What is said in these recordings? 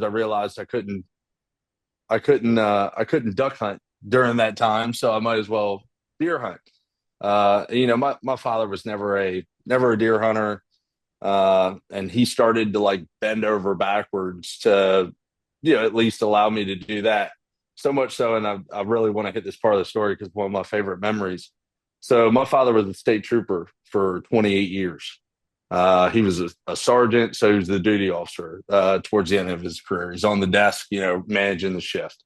because I realized I couldn't duck hunt during that time, so I might as well deer hunt. My father was never a deer hunter, and he started to like bend over backwards to at least allow me to do that. So much so, and I really want to hit this part of the story because one of my favorite memories. So my father was a state trooper for 28 years. He was a sergeant, so he was the duty officer towards the end of his career. He's on the desk, managing the shift.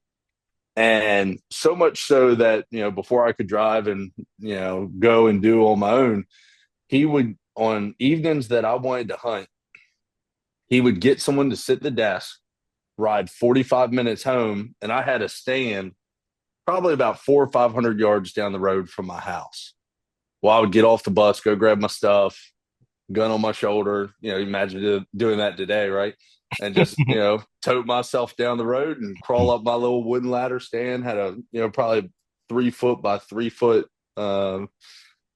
And so much so that, before I could drive and, go and do on my own, he would, on evenings that I wanted to hunt, he would get someone to sit at the desk, ride 45 minutes home, and I had a stand probably about 400 or 500 yards down the road from my house. Well, I would get off the bus, go grab my stuff, gun on my shoulder. Imagine doing that today, right? And just, tote myself down the road and crawl up my little wooden ladder stand. Had a, probably 3 foot by 3 foot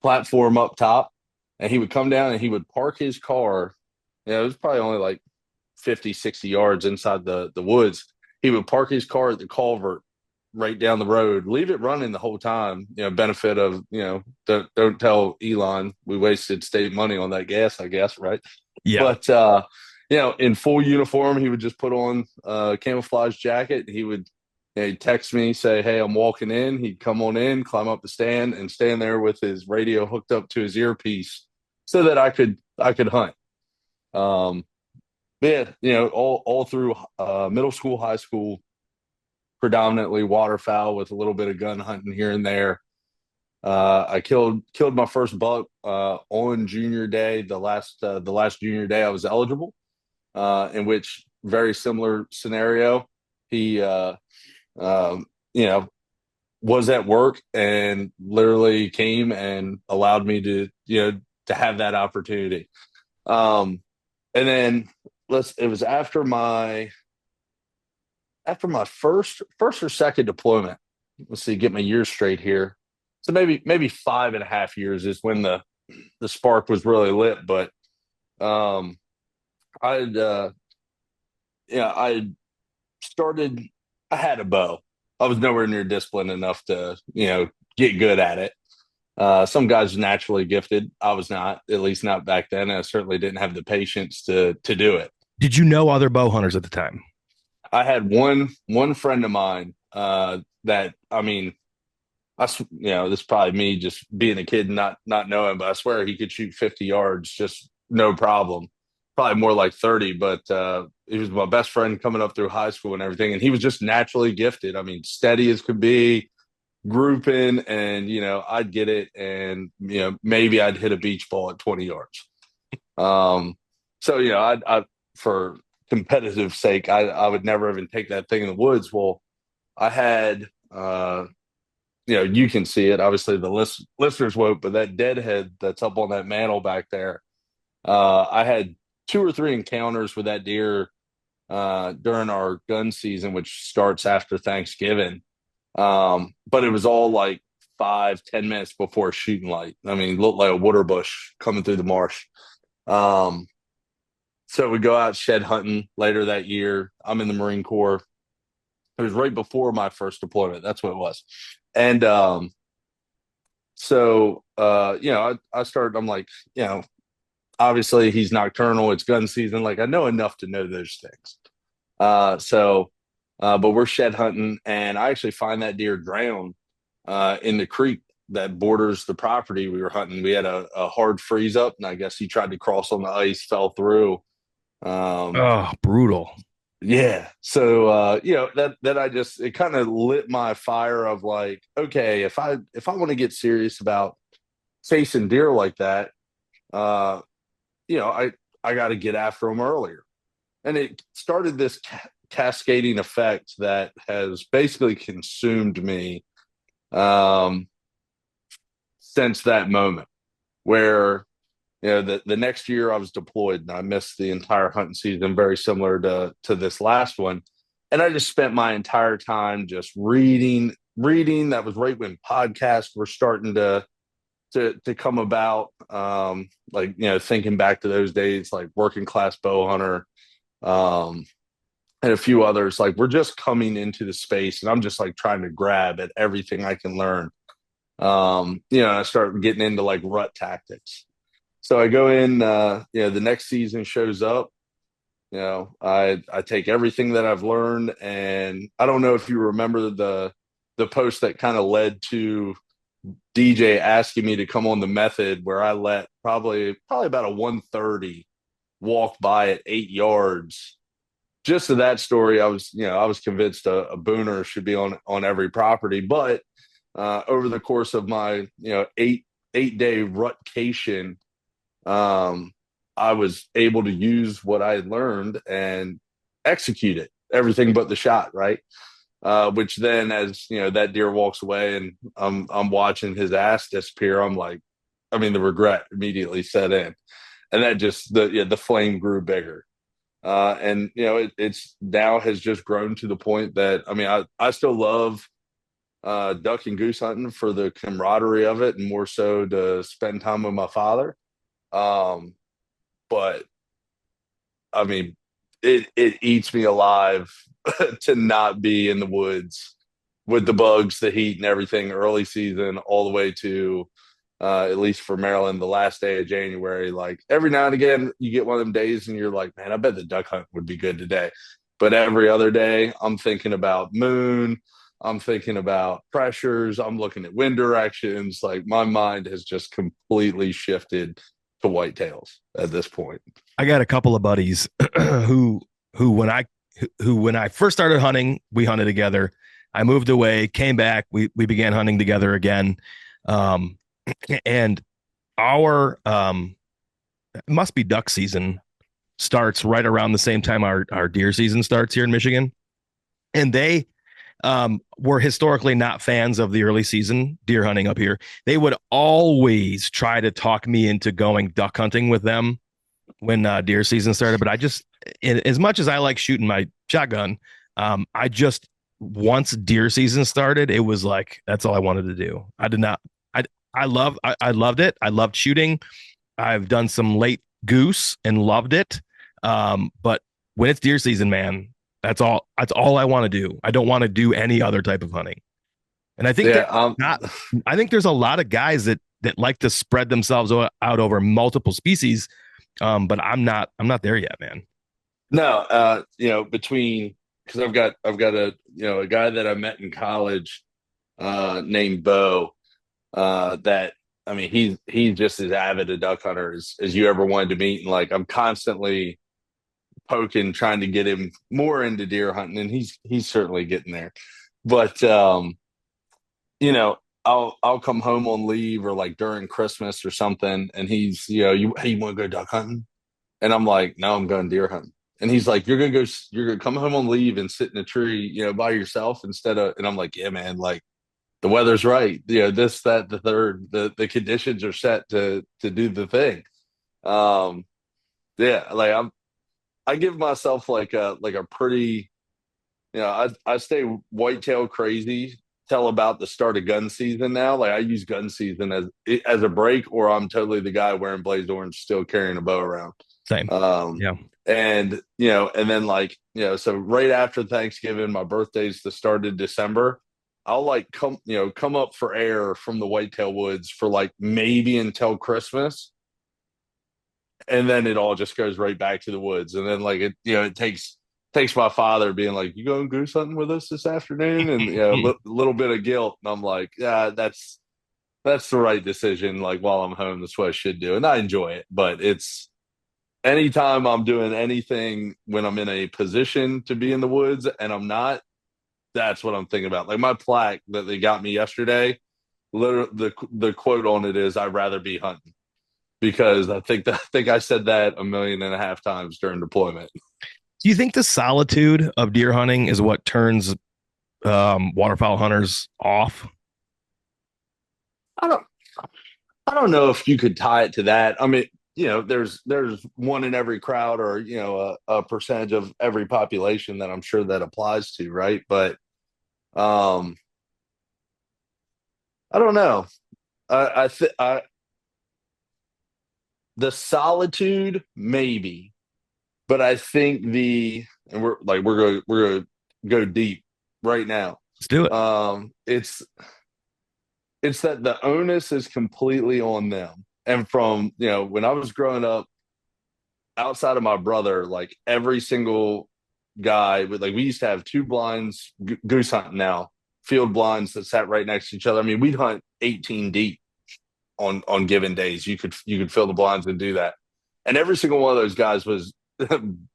platform up top. And he would come down and he would park his car. It was probably only like 50, 60 yards inside the woods. He would park his car at the culvert right down the road, leave it running the whole time, benefit of, don't tell Elon we wasted state money on that gas, I guess, right? Yeah. But, in full uniform, he would just put on a camouflage jacket. He would he'd text me, say, hey, I'm walking in. He'd come on in, climb up the stand and stand there with his radio hooked up to his earpiece so that I could hunt. Um, yeah, all through middle school, high school, predominantly waterfowl with a little bit of gun hunting here and there. I killed my first buck on junior day, the last junior day I was eligible. In which very similar scenario, he um, you know was at work and literally came and allowed me to have that opportunity. Um, and then it was after my first or second deployment. Let's see, get my years straight here. So maybe 5.5 years is when the spark was really lit. But um, I'd I started. I had a bow. I was nowhere near disciplined enough to get good at it. Some guys are naturally gifted. I was not, at least not back then. I certainly didn't have the patience to do it. Did you know other bow hunters at the time? I had one friend of mine that, I mean, this is probably me just being a kid and not knowing, but I swear he could shoot 50 yards just no problem. Probably more like 30, but he was my best friend coming up through high school and everything, and he was just naturally gifted. I mean, steady as could be, grouping, and I'd get it, and maybe I'd hit a beach ball at 20 yards. Um, so I for competitive sake, I would never even take that thing in the woods. Well, I had you can see it. Obviously, the listeners won't, but that deadhead that's up on that mantle back there, I had 2 or 3 encounters with that deer during our gun season, which starts after Thanksgiving. But it was all like 5, 10 minutes before shooting light. I mean, it looked like a water bush coming through the marsh. Um, so we go out shed hunting later that year. I'm in the Marine Corps. It was right before my first deployment. That's what it was. And I started, I'm like, obviously he's nocturnal. It's gun season. Like I know enough to know those things. But we're shed hunting, and I actually find that deer drowned in the creek that borders the property we were hunting. We had a hard freeze up, and I guess he tried to cross on the ice, fell through. Um, Oh, brutal. yeah. So that I just, it kind of lit my fire of like, okay, if I want to get serious about chasing deer like that, uh, I got to get after them earlier. And it started this cascading effect that has basically consumed me um, since that moment. Where the next year I was deployed and I missed the entire hunting season, very similar to this last one. And I just spent my entire time just reading. That was right when podcasts were starting to come about. Thinking back to those days, like Working Class Bow Hunter, um, and a few others, like we're just coming into the space, and I'm just like trying to grab at everything I can learn. I start getting into like rut tactics. So I go in, the next season shows up. I take everything that I've learned, and I don't know if you remember the post that kind of led to DJ asking me to come on the method, where I let probably about a 130 walk by at 8 yards. Just to that story, I was convinced a booner should be on every property. But over the course of my eight-day rutcation, um, I was able to use what I had learned and execute it, everything but the shot, right? Which then, as that deer walks away and I'm watching his ass disappear, I'm like, I mean, the regret immediately set in, and that just the flame grew bigger. And it's now has just grown to the point that, I mean, I still love duck and goose hunting for the camaraderie of it, and more so to spend time with my father. Um, but I mean, it eats me alive to not be in the woods with the bugs, the heat, and everything early season all the way to at least for Maryland, the last day of January. Like every now and again, you get one of them days and you're like, man, I bet the duck hunt would be good today. But every other day, I'm thinking about moon. I'm thinking about pressures. I'm looking at wind directions. Like my mind has just completely shifted to whitetails at this point. I got a couple of buddies who who when I when I first started hunting, we hunted together. I moved away, came back, we began hunting together again. Um, and our it must be duck season starts right around the same time our deer season starts here in Michigan. And they were historically not fans of the early season deer hunting up here. They would always try to talk me into going duck hunting with them when deer season started. But as much as I like shooting my shotgun, I just once deer season started, it was like that's all I wanted to do. I did not. I loved it. I loved shooting. I've done some late goose and loved it. But when it's deer season, man, that's all. That's all I want to do. I don't want to do any other type of hunting. And I think Yeah, there's not. I think there's a lot of guys that like to spread themselves out over multiple species. But I'm not. I'm not there yet, man. no, between because I've got a guy that I met in college named Bo. That I mean, he's just as avid a duck hunter as you ever wanted to meet, and like I'm constantly poking, trying to get him more into deer hunting, and he's certainly getting there. But I'll come home on leave or like during Christmas or something, and he's you hey, you want to go duck hunting? And I'm like, no, I'm going deer hunting. And he's like, you're gonna come home on leave and sit in a tree, by yourself instead of. And I'm like, yeah, man, like the weather's right. This, that, the third, the conditions are set to do the thing. Um, yeah, like I give myself like a pretty, I stay whitetail crazy till about the start of gun season now. Like I use gun season as a break, or I'm totally the guy wearing blaze orange, still carrying a bow around. Same. Um, Yeah. and then like, so right after Thanksgiving, my birthday's the start of December. I'll like come up for air from the whitetail woods for like maybe until Christmas. And then it all just goes right back to the woods. And then like it takes my father being like, you going goose hunting with us this afternoon? And little bit of guilt. And I'm like, yeah, that's the right decision. Like while I'm home, that's what I should do. And I enjoy it, but it's anytime I'm doing anything when I'm in a position to be in the woods and I'm not, that's what I'm thinking about. Like my plaque that they got me yesterday, literally the quote on it is, "I'd rather be hunting," because I think I said that 1.5 million times during deployment. Do you think the solitude of deer hunting is what turns waterfowl hunters off? I don't I don't know if you could tie it to that. I mean, there's one in every crowd, or a percentage of every population that I'm sure that applies to, right? But um, I don't know. I the solitude maybe, but I think and we're gonna go deep right now. Let's do it. It's that the onus is completely on them. And from when I was growing up, outside of my brother, like every single guy, like we used to have two blinds goose hunting now, field blinds that sat right next to each other. I mean, we'd hunt 18 deep on given days. You could fill the blinds and do that. And every single one of those guys was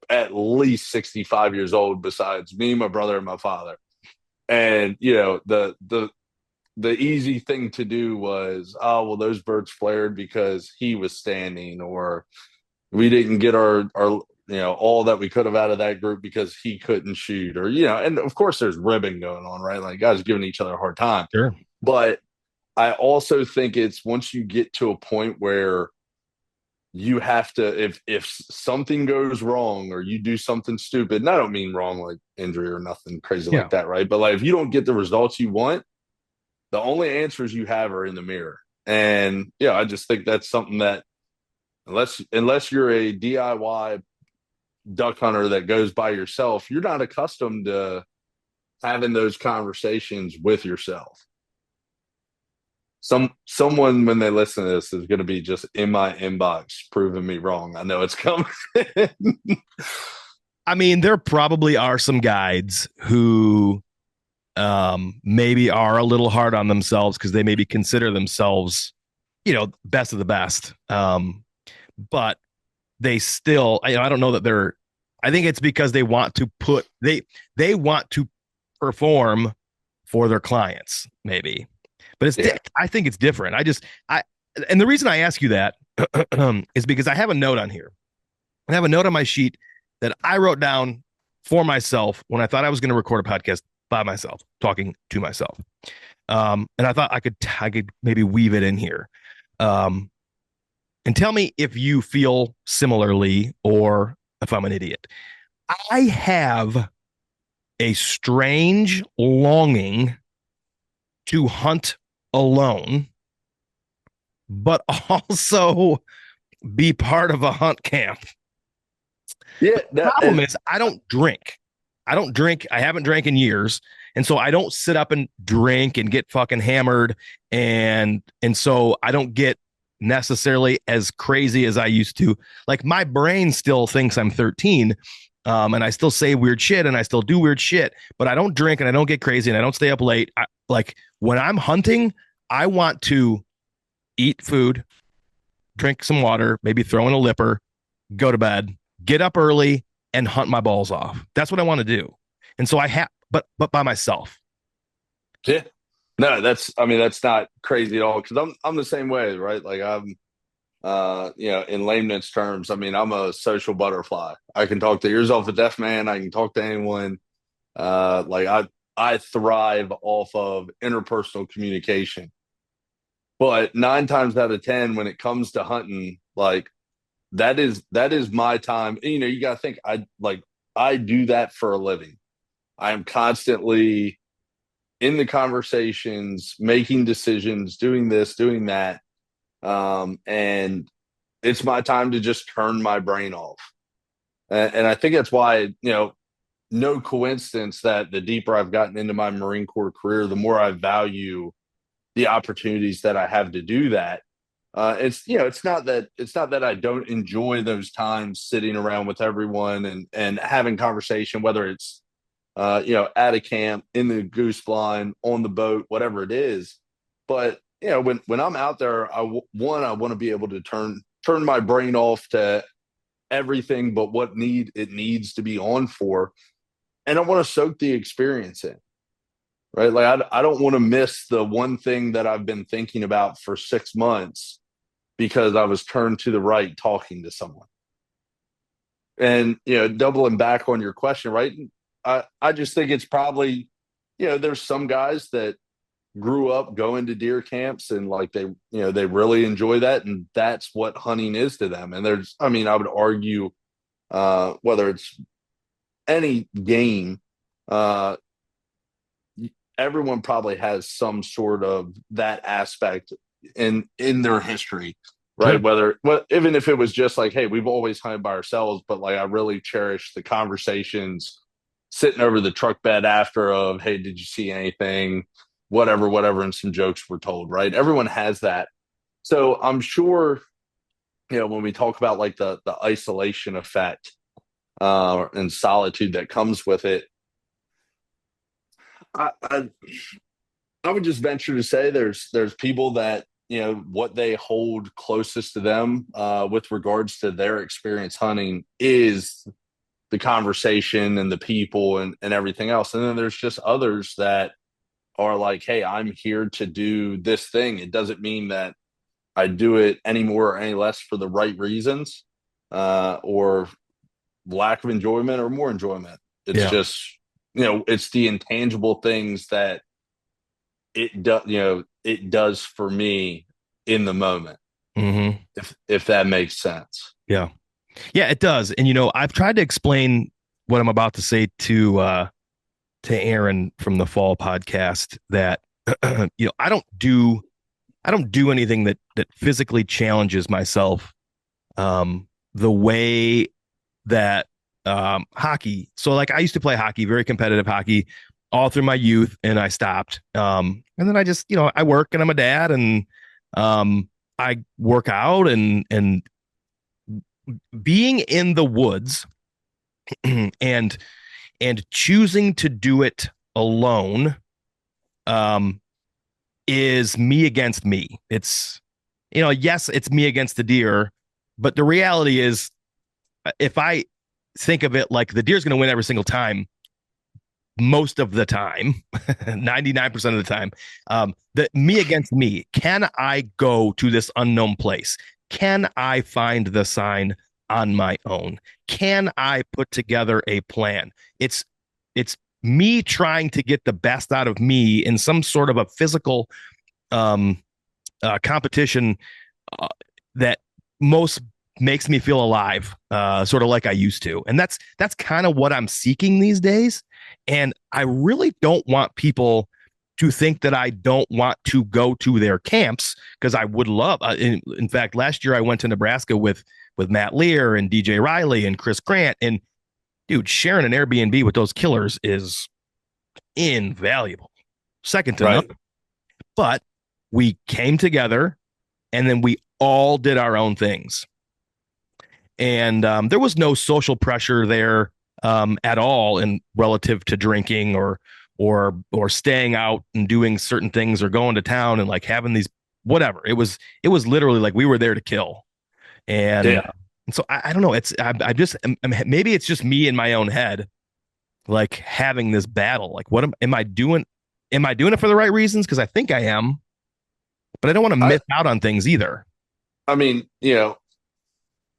at least 65 years old, besides me, my brother, and my father. And the easy thing to do was, oh well, those birds flared because he was standing, or we didn't get our all that we could have out of that group because he couldn't shoot, or and of course there's ribbing going on, right? Like guys giving each other a hard time. Sure. But I also think it's once you get to a point where you have to, if something goes wrong or you do something stupid, and I don't mean wrong like injury or nothing crazy Yeah. like that, right? But like if you don't get the results you want, the only answers you have are in the mirror. And I just think that's something that unless you're a DIY duck hunter that goes by yourself, you're not accustomed to having those conversations with yourself. Someone when they listen to this is going to be just in my inbox proving me wrong. I know it's coming. I mean, there probably are some guides who maybe are a little hard on themselves because they maybe consider themselves, best of the best. But they still, I don't know that they're, I think it's because they want to they want to perform for their clients, maybe. But Yeah. I think it's different. And the reason I ask you that is because I have a note on here. I have a note on my sheet that I wrote down for myself when I thought I was going to record a podcast by myself, talking to myself. And I thought I could maybe weave it in here. And tell me if you feel similarly or if I'm an idiot. I have a strange longing to hunt alone, but also be part of a hunt camp. Yeah. Problem is, I don't drink. I don't drink. I haven't drank in years. And so I don't sit up and drink and get fucking hammered. And so I don't get necessarily as crazy as I used to. Like my brain still thinks I'm 13. And I still say weird shit and I still do weird shit, but I don't drink and I don't get crazy and I don't stay up late. Like when I'm hunting, I want to eat food, drink some water, maybe throw in a lipper, go to bed, get up early, and hunt my balls off. That's what I want to do. And so I have, but by myself. Yeah. No, that's not crazy at all. Cause I'm the same way, right? Like I'm, in layman's terms, I mean, I'm a social butterfly. I can talk to ears off a deaf man. I can talk to anyone. Like I thrive off of interpersonal communication. But 9 times out of 10, when it comes to hunting, like that is my time. You got to think I do that for a living. I am constantly in the conversations, making decisions, doing this, doing that. And it's my time to just turn my brain off. And I think that's why, no coincidence that the deeper I've gotten into my Marine Corps career, the more I value the opportunities that I have to do that. It's not that I don't enjoy those times sitting around with everyone and having conversation, whether it's at a camp, in the goose blind, on the boat, whatever it is. But when I'm out there, I want to be able to turn my brain off to everything but what it needs to be on for, and I want to soak the experience in. Right, like I don't want to miss the one thing that I've been thinking about for 6 months because I was turned to the right talking to someone. And doubling back on your question, right? I just think it's probably, there's some guys that grew up going to deer camps and like they really enjoy that, and that's what hunting is to them. And I mean, I would argue whether it's any game, everyone probably has some sort of that aspect in their history. right? Sure. Whether, well, even if it was just like, hey, we've always hunted by ourselves, but like I really cherish the conversations sitting over the truck bed after of, hey, did you see anything? Whatever, whatever, and some jokes were told, right? Everyone has that. So I'm sure, when we talk about like the isolation effect and solitude that comes with it, I, I I would just venture to say there's people that what they hold closest to them with regards to their experience hunting is the conversation and the people and everything else, and then there's just others that are like, hey, I'm here to do this thing. It doesn't mean that I do it any more or any less for the right reasons, or lack of enjoyment or more enjoyment. It's Yeah. just, it's the intangible things that it does for me in the moment, Hmm. if that makes sense. Yeah. Yeah, it does. And I've tried to explain what I'm about to say to Aaron from the Fall podcast that I don't do anything that physically challenges myself the way that hockey. So like I used to play hockey, very competitive hockey all through my youth, and I stopped. And then I just, I work and I'm a dad, and I work out, and being in the woods and choosing to do it alone um is me against me. It's yes, it's me against the deer, but the reality is, if I think of it like the deer's going to win every single time, most of the time, 99% of the time, that me against me, can I go to this unknown place? Can I find the sign on my own? Can I put together a plan? It's me trying to get the best out of me in some sort of a physical um, competition uh, that most makes me feel alive, sort of like I used to. And that's kind of what I'm seeking these days. And I really don't want people to think that I don't want to go to their camps, because I would love. In fact, last year I went to Nebraska with Matt Lear and DJ Riley and Chris Grant, and dude, sharing an Airbnb with those killers is invaluable, second to none. Right. But we came together, and then we all did our own things, and there was no social pressure there at all in relative to drinking or staying out and doing certain things or going to town and like having these whatever. It was literally like we were there to kill. and, uh, Yeah. and so I don't know. It's I just maybe it's just me in my own head, like having this battle. Like, what am I doing? Am I doing it for the right reasons? Because I think I am, but I don't want to I miss out on things either. I mean,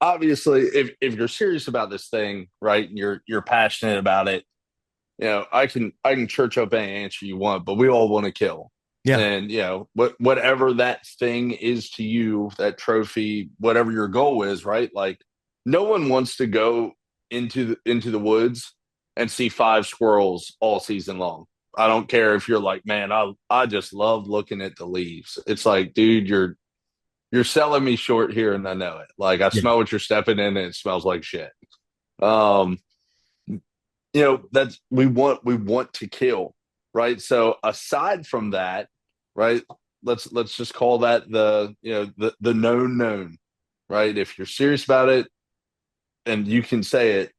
obviously, if you're serious about this thing, right, and you're passionate about it, I can church up any answer you want, but we all want to kill. Yeah. And whatever that thing is to you, that trophy, whatever your goal is, right? Like, no one wants to go into the woods and see five squirrels all season long. I don't care if you're like, man, I just love looking at the leaves. It's like, dude, you're selling me short here, and I know it. Like, I Yeah. smell what you're stepping in, and it smells like shit. Um, that's we want to kill, right? So aside from that, right, let's just call that the known, right? If you're serious about it and you can say it,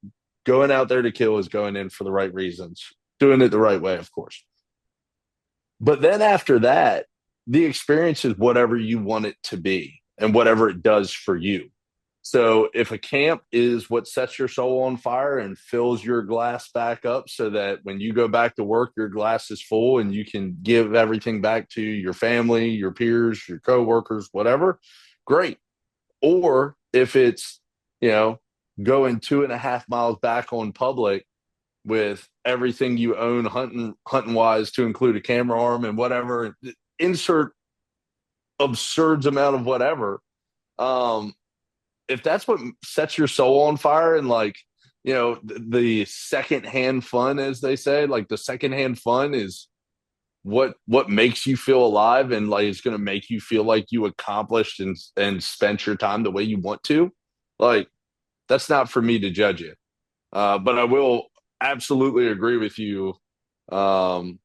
going out there to kill is going in for the right reasons, doing it the right way, of course. But then after that, the experience is whatever you want it to be and whatever it does for you. So if a camp is what sets your soul on fire and fills your glass back up so that when you go back to work, your glass is full and you can give everything back to your family, your peers, your coworkers, whatever, great. Or if it's, you know, going 2.5 miles back on public with everything you own hunting wise to include a camera arm and whatever, insert absurd amount of whatever. Um, if that's what sets your soul on fire and like, the secondhand fun, as they say, like the secondhand fun is what makes you feel alive and like it's going to make you feel like you accomplished and spent your time the way you want to, like that's not for me to judge you. But I will absolutely agree with you. Um,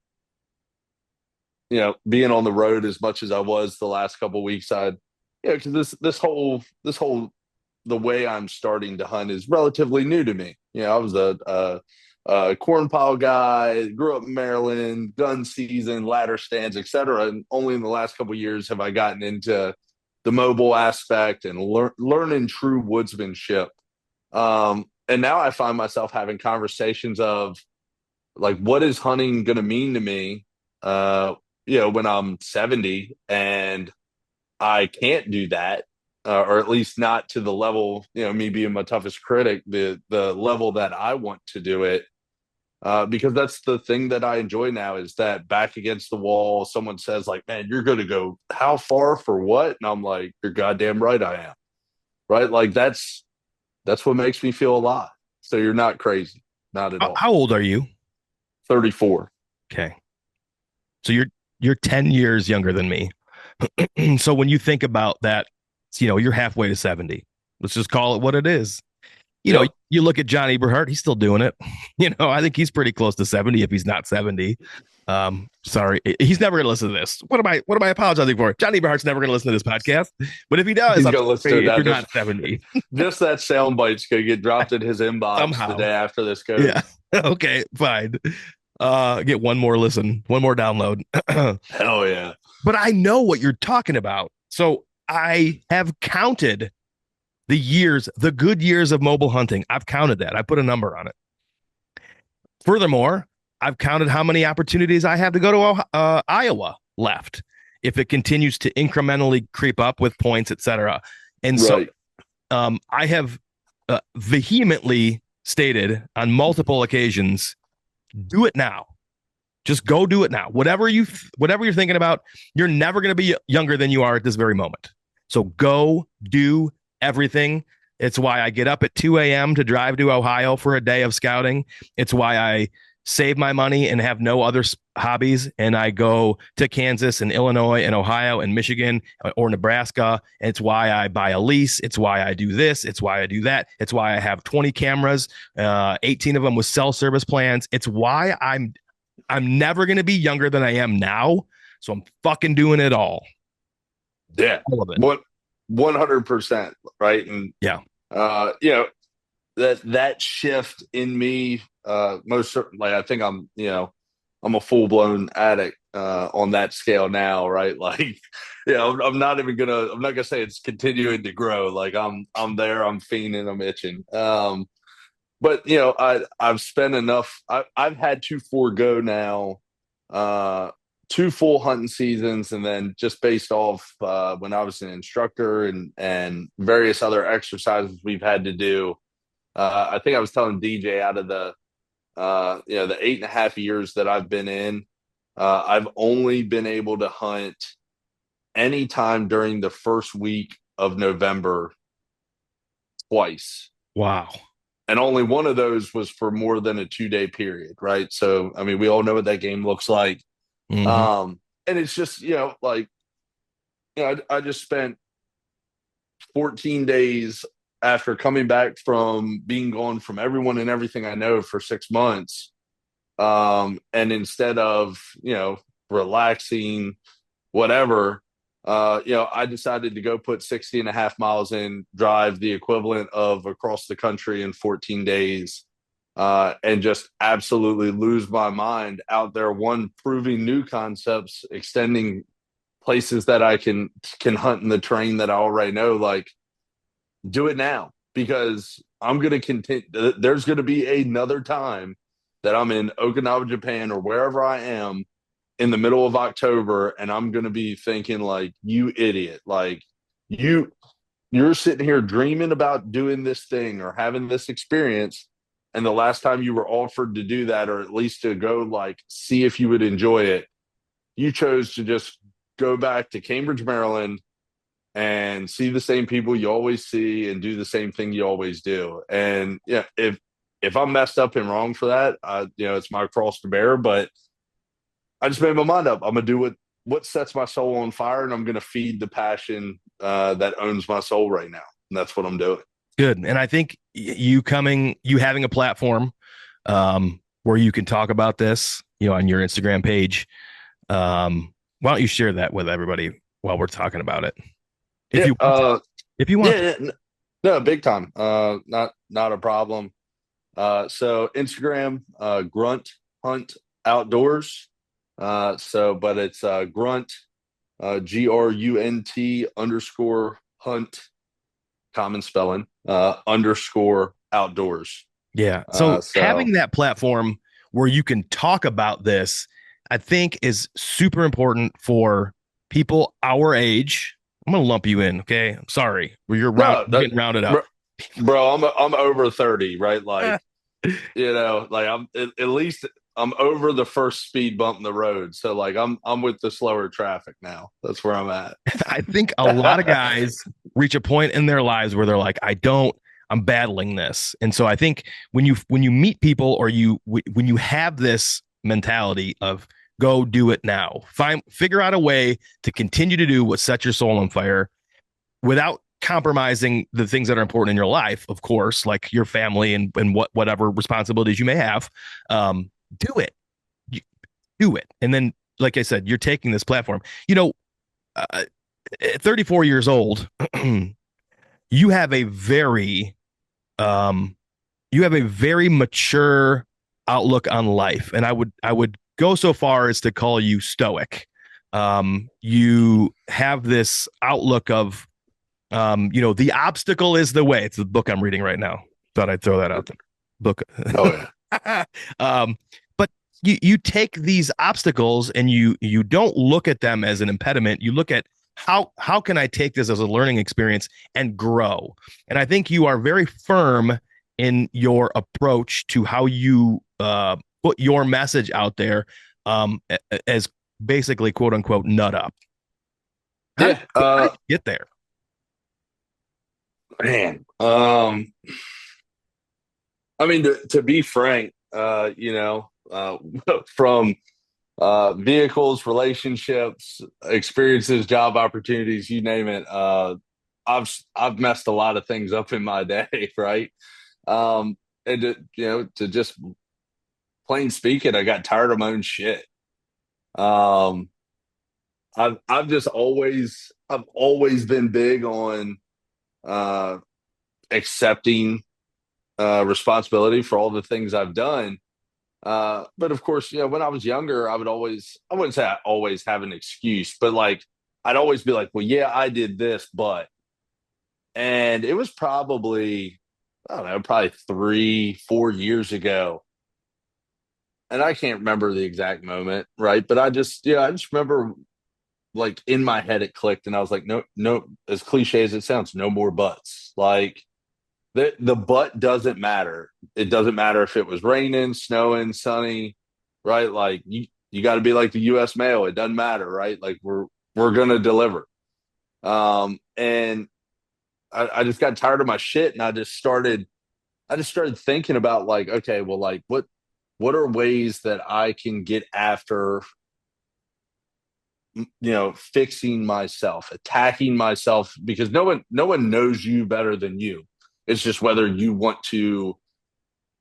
being on the road as much as I was the last couple of weeks, because this whole the way I'm starting to hunt is relatively new to me. I was a corn pile guy, grew up in Maryland, gun season, ladder stands, etc. And only in the last couple of years have I gotten into the mobile aspect and learning true woodsmanship. And now I find myself having conversations of like, what is hunting going to mean to me? Uh, when I'm 70 and I can't do that, or at least not to the level, me being my toughest critic, the level that I want to do it. Because that's the thing that I enjoy now is that back against the wall, someone says like, "Man, you're going to go how far for what?" And I'm like, "You're goddamn right, I am." Right? Like that's what makes me feel alive. So you're not crazy, not at all. How old are you? 34. Okay. So you're 10 years younger than me. So when you think about that, you're halfway to 70. Let's just call it what it is. Yep. You look at Johnny Eberhart, he's still doing it. I think he's pretty close to 70 if he's not 70. Sorry, he's never going to listen to this. What am I apologizing for? Johnny Eberhart's never going to listen to this podcast. But if he does, He's I'm gonna listen to sorry if that. you're not 70 Just that sound bite's gonna get dropped in his inbox the somehow. day after this Yeah. goes. Okay, fine. Get one more listen, one more download. Hell yeah. But I know what you're talking about. So I have counted the years, the good years of mobile hunting. I've counted that. I put a number on it. Furthermore, I've counted how many opportunities I have to go to Iowa left if it continues to incrementally creep up with points, etc. And so Right. I have vehemently stated on multiple occasions, do it now. Just go do it now. Whatever you're thinking about, you're never going to be younger than you are at this very moment. So go do everything. It's why I get up at 2 a.m. to drive to Ohio for a day of scouting. It's why I save my money and have no other hobbies. And I go to Kansas and Illinois and Ohio and Michigan or Nebraska. And it's why I buy a lease. It's why I do this. It's why I do that. It's why I have 20 cameras, 18 of them with cell service plans. It's why I'm never going to be younger than I am now. So I'm fucking doing it all. Yeah. All of it. What 100%. Right. And Yeah. That shift in me, most certainly, I think I'm a full blown addict on that scale now, right? Like, I'm not gonna say it's continuing to grow. Like I'm there, I'm fiending, I'm itching. But I've spent enough. I've had to forego now, two full hunting seasons, and then just based off when I was an instructor and various other exercises we've had to do. I think I was telling DJ out of the 8.5 years that I've been in, I've only been able to hunt anytime during the first week of November twice. Wow. And only one of those was for more than a 2-day period, right? So, I mean, we all know what that game looks like. Mm-hmm. And it's just, I just spent 14 days after coming back from being gone from everyone and everything I know for 6 months. And instead of, relaxing, whatever, I decided to go put 60 and a half miles in, drive the equivalent of across the country in 14 days, and just absolutely lose my mind out there. One, proving new concepts, extending places that I can hunt in the terrain that I already know. Like, do it now because I'm going to continue. There's going to be another time that I'm in Okinawa, Japan, or wherever I am in the middle of October, and I'm going to be thinking like, you idiot, like you're sitting here dreaming about doing this thing or having this experience, and the last time you were offered to do that, or at least to go like see if you would enjoy it, you chose to just go back to Cambridge, Maryland, and see the same people you always see and do the same thing you always do. And yeah, if I'm messed up and wrong for that, it's my cross to bear, but I just made my mind up. I'm gonna do what sets my soul on fire, and I'm gonna feed the passion that owns my soul right now. And that's what I'm doing. Good. And I think you having a platform where you can talk about this, on your Instagram page. Why don't you share that with everybody while we're talking about it? If Yeah, you want to, if you want to. yeah, no, big time. Not a problem. So Instagram, Grunt Hunt Outdoors. But it's Grunt, GRUNT underscore Hunt, common spelling, underscore outdoors. Yeah. So So having that platform where you can talk about this, I think is super important for people our age. I'm gonna lump you in, okay? I'm sorry. no, You're getting rounded up. bro, I'm over 30, right? Like, like I'm at least I'm over the first speed bump in the road. So like I'm with the slower traffic now. That's where I'm at. I think a lot of guys reach a point in their lives where they're like, I'm battling this. And so I think when you meet people, or when you have this mentality of go do it now, figure out a way to continue to do what sets your soul on fire without compromising the things that are important in your life, of course, like your family and whatever responsibilities you may have. Do it. You, do it. And then, like I said, you're taking this platform. At 34 years old, you have a very um you have a very mature outlook on life, and I would go so far as to call you stoic. You have this outlook of the obstacle is the way. It's the book I'm reading right now. Thought I'd throw that out there. Book. Oh yeah. um but you take these obstacles and you don't look at them as an impediment. You look at how can I take this as a learning experience and grow. And I think you are very firm in your approach to how you put your message out there, as basically quote unquote nut up. Yeah. How did you get there? Man. I mean, to be frank, from vehicles, relationships, experiences, job opportunities, you name it. I've messed a lot of things up in my day, right? And to just plain speaking, I got tired of my own shit. Um, I've always been big on uh, accepting responsibility for all the things I've done. But of course, when I was younger, I wouldn't say I always have an excuse, but like, I'd always be like, well, yeah, I did this, and it was probably, I don't know, probably 3, 4 years ago. And I can't remember the exact moment, right? But I just remember like in my head, it clicked and I was like, no, no, as cliche as it sounds, no more buts. Like, the butt doesn't matter. It doesn't matter if it was raining, snowing, sunny, right? Like you got to be like the U.S. mail. It doesn't matter, right? Like we're gonna deliver. And I just got tired of my shit, and I just started thinking about like, okay, well, like what are ways that I can get after, fixing myself, attacking myself, because no one knows you better than you. It's just whether you want to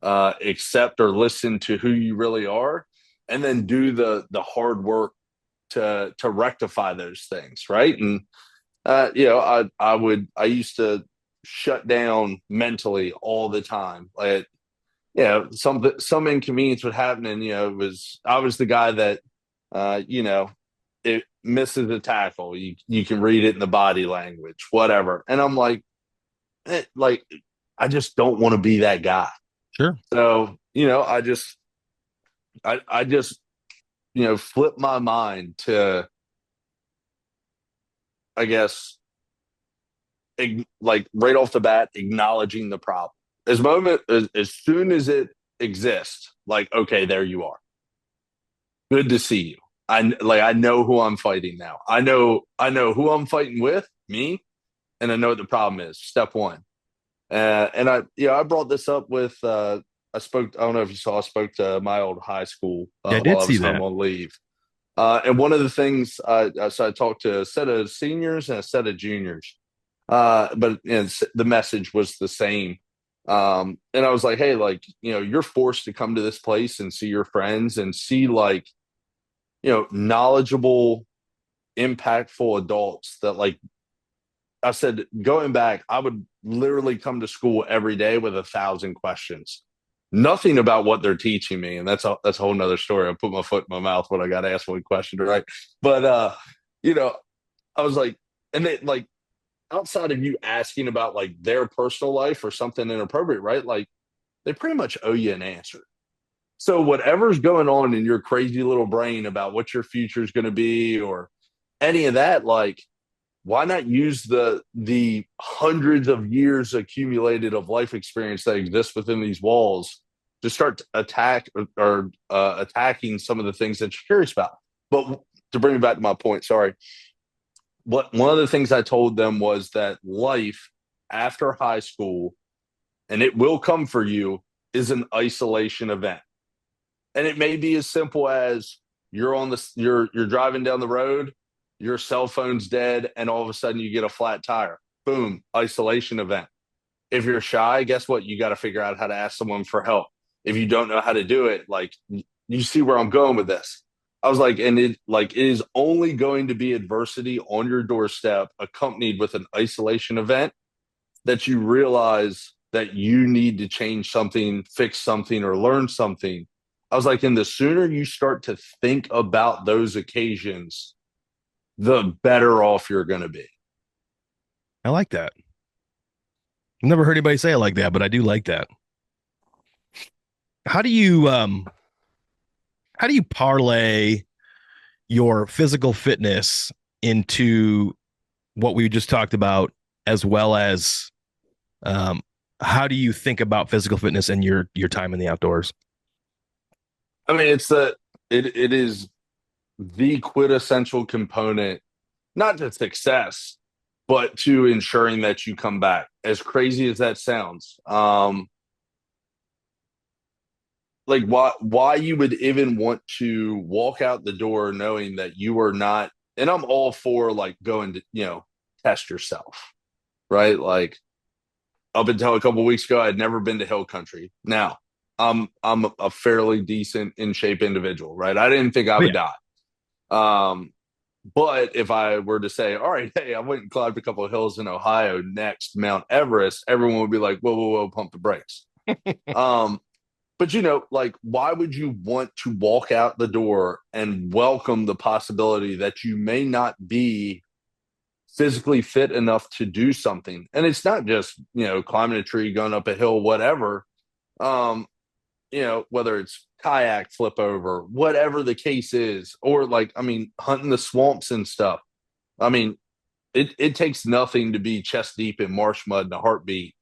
accept or listen to who you really are, and then do the hard work to rectify those things, right? And I used to shut down mentally all the time. Like, some inconvenience would happen, and I was the guy that it misses a tackle. You can read it in the body language, whatever. And I'm like I just don't want to be that guy. Sure. So, I just, flip my mind to, I guess, like right off the bat, acknowledging the problem. As soon as it exists, like, okay, there you are. Good to see you. I know who I'm fighting now. I know who I'm fighting with, me, and I know what the problem is. Step one. And I brought this up with, I don't know if you saw, I spoke to my old high school Yeah, I while did I see was home that. on leave. And one of the things, so I talked to a set of seniors and a set of juniors, but the message was the same. And I was like, hey, like, you're forced to come to this place and see your friends and see like, knowledgeable, impactful adults that like I said, going back, I would literally come to school every day with 1,000 questions. Nothing about what they're teaching me, and that's a whole nother story. I put my foot in my mouth when I got asked one question, right? But you know, I was like, and they like outside of you asking about like their personal life or something inappropriate, right? Like they pretty much owe you an answer. So whatever's going on in your crazy little brain about what your future is going to be or any of that, like why not use the hundreds of years accumulated of life experience that exists within these walls to start to attacking some of the things that you're curious about? But to bring me back to my point, sorry. What one of the things I told them was that life after high school, and it will come for you, is an isolation event. And it may be as simple as you're driving down the road, your cell phone's dead, and all of a sudden you get a flat tire. Boom, isolation event. If you're shy, guess what? You got to figure out how to ask someone for help. If you don't know how to do it, like you see where I'm going with this. I was like, and it is only going to be adversity on your doorstep, accompanied with an isolation event that you realize that you need to change something, fix something, or learn something. I was like, and the sooner you start to think about those occasions, the better off you're going to be. I like that. I've never heard anybody say it like that, but I do like that. How do you how do you parlay your physical fitness into what we just talked about, as well as um, how do you think about physical fitness and your time in the outdoors? I mean, it is the quintessential component, not to success, but to ensuring that you come back. As crazy as that sounds, like why you would even want to walk out the door knowing that you are not. And I'm all for like going to test yourself, right? Like up until a couple of weeks ago, I'd never been to hill country. Now I'm a fairly decent in shape individual, right? I didn't think I Oh would yeah. die. Um, but if I were to say, all right, hey, I went and climbed a couple of hills in Ohio, next Mount Everest, everyone would be like, whoa, whoa, whoa, pump the brakes. Um, but like, why would you want to walk out the door and welcome the possibility that you may not be physically fit enough to do something? And it's not just, climbing a tree, going up a hill, whatever. Um, whether it's kayak flip over, whatever the case is, or like, I mean, hunting the swamps and stuff. I mean, it takes nothing to be chest deep in marsh mud in a heartbeat.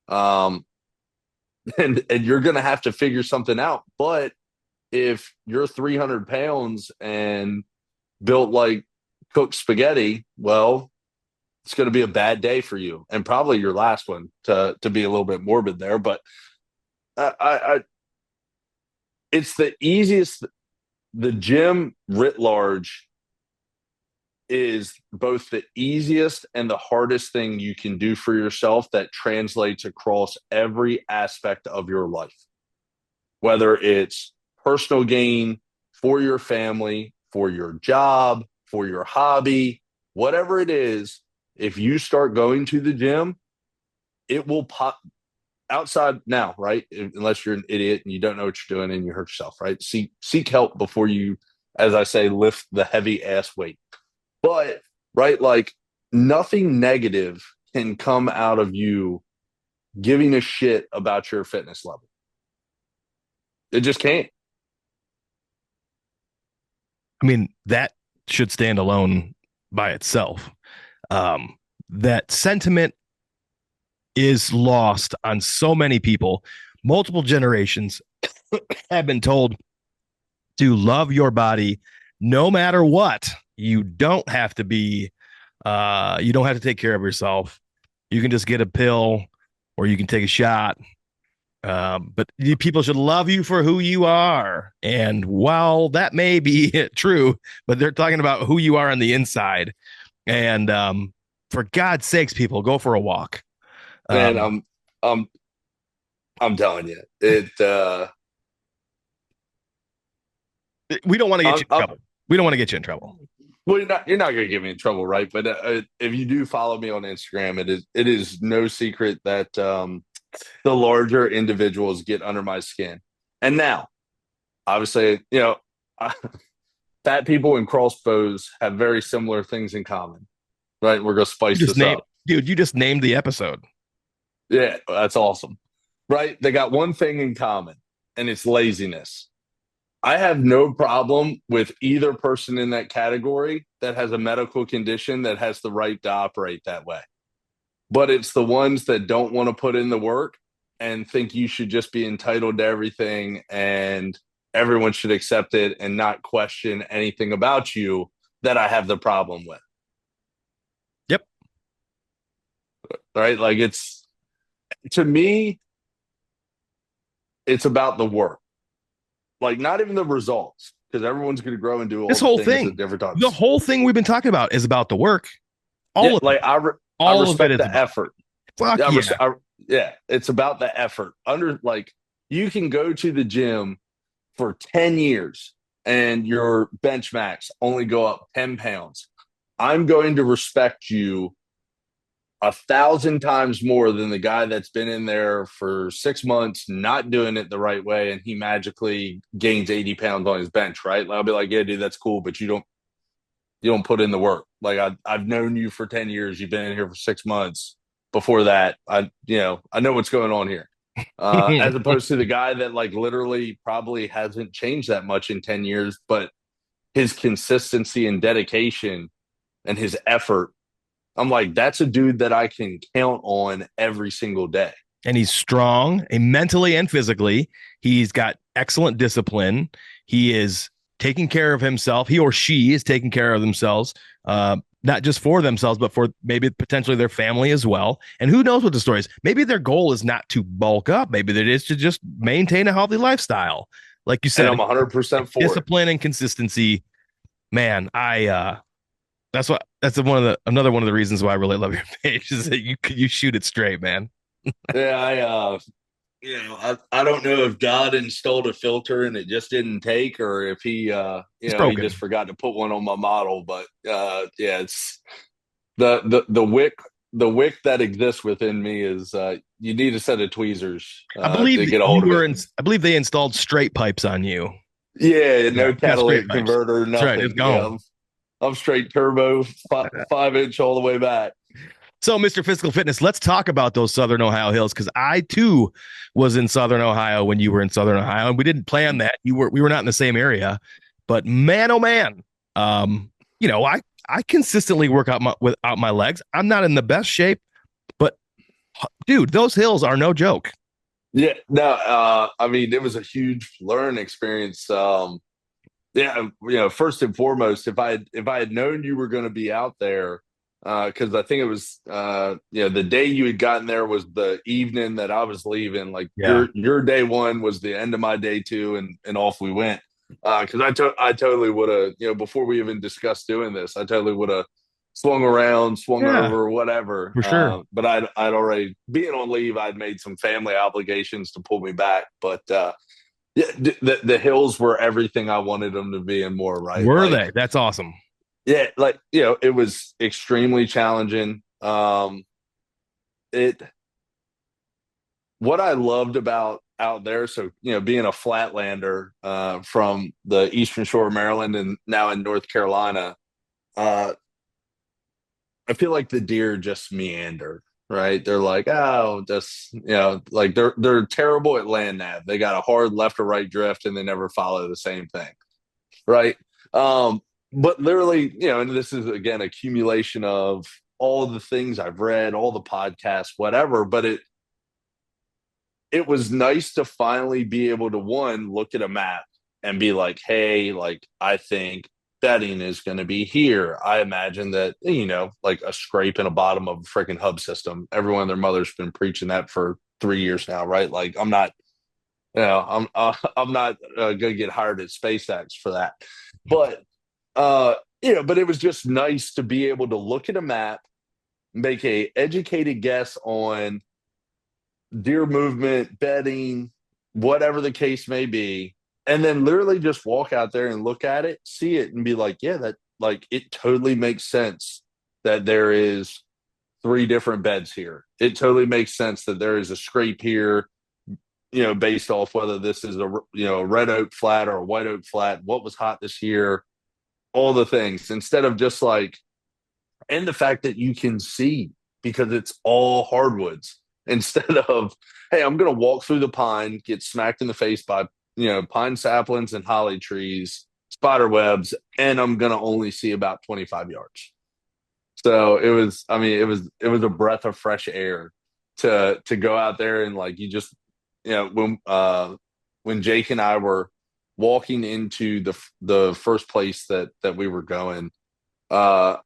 Um, and you're going to have to figure something out. But if you're 300 pounds and built like cooked spaghetti, well, it's going to be a bad day for you and probably your last one to be a little bit morbid there. But I it's the easiest. The gym writ large is both the easiest and the hardest thing you can do for yourself that translates across every aspect of your life, whether it's personal gain, for your family, for your job, for your hobby, whatever it is. If you start going to the gym, it will pop outside now, right? Unless you're an idiot and you don't know what you're doing and you hurt yourself, right? Seek help before you, as I say, lift the heavy ass weight. But right, like nothing negative can come out of you giving a shit about your fitness level. It just can't. I mean, that should stand alone by itself. Um, that sentiment is lost on so many people. Multiple generations have been told to love your body no matter what. You don't have to be, you don't have to take care of yourself. You can just get a pill or you can take a shot But people should love you for who you are. And while that may be true, but they're talking about who you are on the inside. And for God's sakes, people, go for a walk. Man, Um, I'm I'm telling you, we don't want to get you in I'm trouble. We don't want to get you in trouble. well, you're not going to get me in trouble, right? But if you do follow me on Instagram, it is no secret that the larger individuals get under my skin. And now, obviously, fat people and crossbows have very similar things in common, right? We're going to You spice just this named, up. dude. You just named the episode. Yeah, that's awesome, right? They got one thing in common, and it's laziness. I have no problem with either person in that category that has a medical condition that has the right to operate that way. But it's the ones that don't want to put in the work and think you should just be entitled to everything and everyone should accept it and not question anything about you that I have the problem with. Yep. Right? Like to me, it's about the work. Like not even the results, because everyone's going to grow and do This all the whole things at thing, different the times. whole thing we've been talking about is about the work. Yeah, All of it. like I All of it respect is the about. effort. Fuck Yeah, yeah. yeah, it's about the effort. Under like you can go to the gym for 10 years and your bench max only go up 10 pounds. I'm going to respect you 1,000 times more than the guy that's been in there for 6 months, not doing it the right way, and he magically gains 80 pounds on his bench, right? I'll be like, yeah, dude, that's cool, but you don't put in the work. Like I've known you for 10 years. You've been in here for 6 months. Before that, I know what's going on here. As opposed to the guy that like literally probably hasn't changed that much in 10 years, but his consistency and dedication and his effort, I'm like, that's a dude that I can count on every single day. And he's strong and mentally and physically. He's got excellent discipline. He is taking care of himself. He or she is taking care of themselves, not just for themselves, but for maybe potentially their family as well. And who knows what the story is? Maybe their goal is not to bulk up. Maybe it is to just maintain a healthy lifestyle. Like you And said, I'm 100% for it. discipline and consistency. Man, that's another one of the reasons why I really love your page is that you shoot it straight, man. Yeah, I don't know if God installed a filter and it just didn't take, or if It's he just broken. forgot to put one on my model. But yeah, it's the wick that exists within me is you need a set of tweezers I to believe get a you hold of were it. in. I believe they installed straight pipes on you. Yeah, Yeah, no got straight catalytic pipes. converter, That's right. It's nothing. Yeah, gone. I'm straight turbo, 5 inch all the way back. So, Mr. Physical Fitness, let's talk about those Southern Ohio hills because I too was in Southern Ohio when you were in Southern Ohio, and we didn't plan that. We were not in the same area, but man, oh man, um, I consistently work out without my legs. I'm not in the best shape, but dude, those hills are no joke. Yeah, no, I mean it was a huge learning experience. Yeah, first and foremost, if I had known you were going to be out there, because I think it was the day you had gotten there was the evening that I was leaving. Like Yeah. your day one was the end of my day two, and off we went. Because I totally would have, before we even discussed doing this, I totally would have swung around, swung Yeah, over, whatever. for sure. But I'd already being on leave, I'd made some family obligations to pull me back. But yeah, the hills were everything I wanted them to be and more, right? Were Like, they? That's awesome. yeah, like it was extremely challenging. It What I loved about out there, so being a flatlander from the Eastern Shore of Maryland and now in North Carolina, uh, I feel like the deer just meander. Right, they're like, oh, just like they're terrible at land nav. They got a hard left or right drift, and they never follow the same thing. Right? But literally, and this is again accumulation of all the things I've read, all the podcasts, whatever. But it was nice to finally be able to one look at a map and be like, hey, like I think bedding is going to be here. I imagine that like a scrape in a bottom of a freaking hub system. Everyone and their mother's been preaching that for 3 years now, right? Like I'm not gonna get hired at SpaceX for that. But but it was just nice to be able to look at a map, make a educated guess on deer movement, bedding, whatever the case may be, and then literally just walk out there and look at it, see it, and be like, yeah, that like it totally makes sense that there is three different beds here. It totally makes sense that there is a scrape here, based off whether this is a red oak flat or a white oak flat, what was hot this year, all the things, instead of just like, and the fact that you can see because it's all hardwoods instead of, hey, I'm going to walk through the pine, get smacked in the face by, pine saplings and holly trees, spider webs, and I'm going to only see about 25 yards. So it was, I mean, it was a breath of fresh air to go out there and like, you just, when Jake and I were walking into the first place that we were going, uh,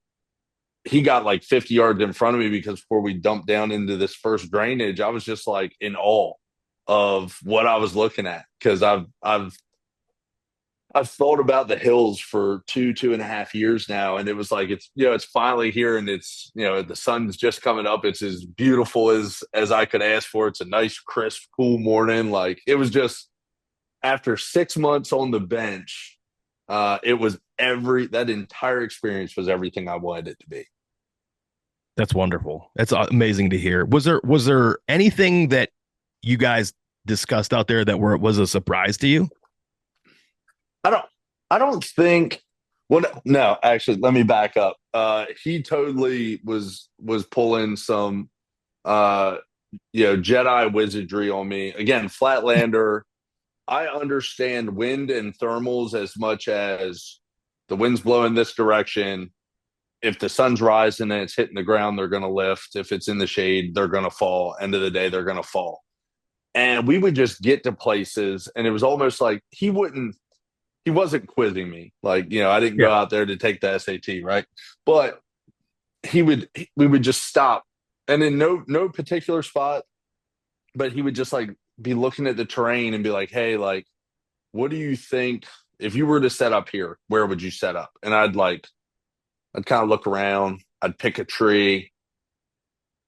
he got like 50 yards in front of me because before we dumped down into this first drainage, I was just like in awe of what I was looking at because I've thought about the hills for 2.5 years now, and it was like it's finally here, and it's the sun's just coming up. It's as beautiful as I could ask for. It's a nice, crisp, cool morning. Like it was just after 6 months on the bench, it was that entire experience was everything I wanted it to be. That's wonderful. That's amazing to hear. Was there anything that you guys discussed out there that was a surprise to you? I don't I don't think well no, actually let me back up. He totally was pulling some uh Jedi wizardry on me. Again, Flatlander, I understand wind and thermals as much as the wind's blowing this direction. If the sun's rising and it's hitting the ground, they're going to lift. If it's in the shade, they're going to fall. End of the day, they're going to fall. And we would just get to places, and it was almost like he wasn't quizzing me. Like, I didn't Yeah. go out there to take the SAT, right? But we would just stop, and in no particular spot, but he would just like be looking at the terrain and be like, hey, like, what do you think if you were to set up here? Where would you set up? And I'd kind of look around. I'd pick a tree,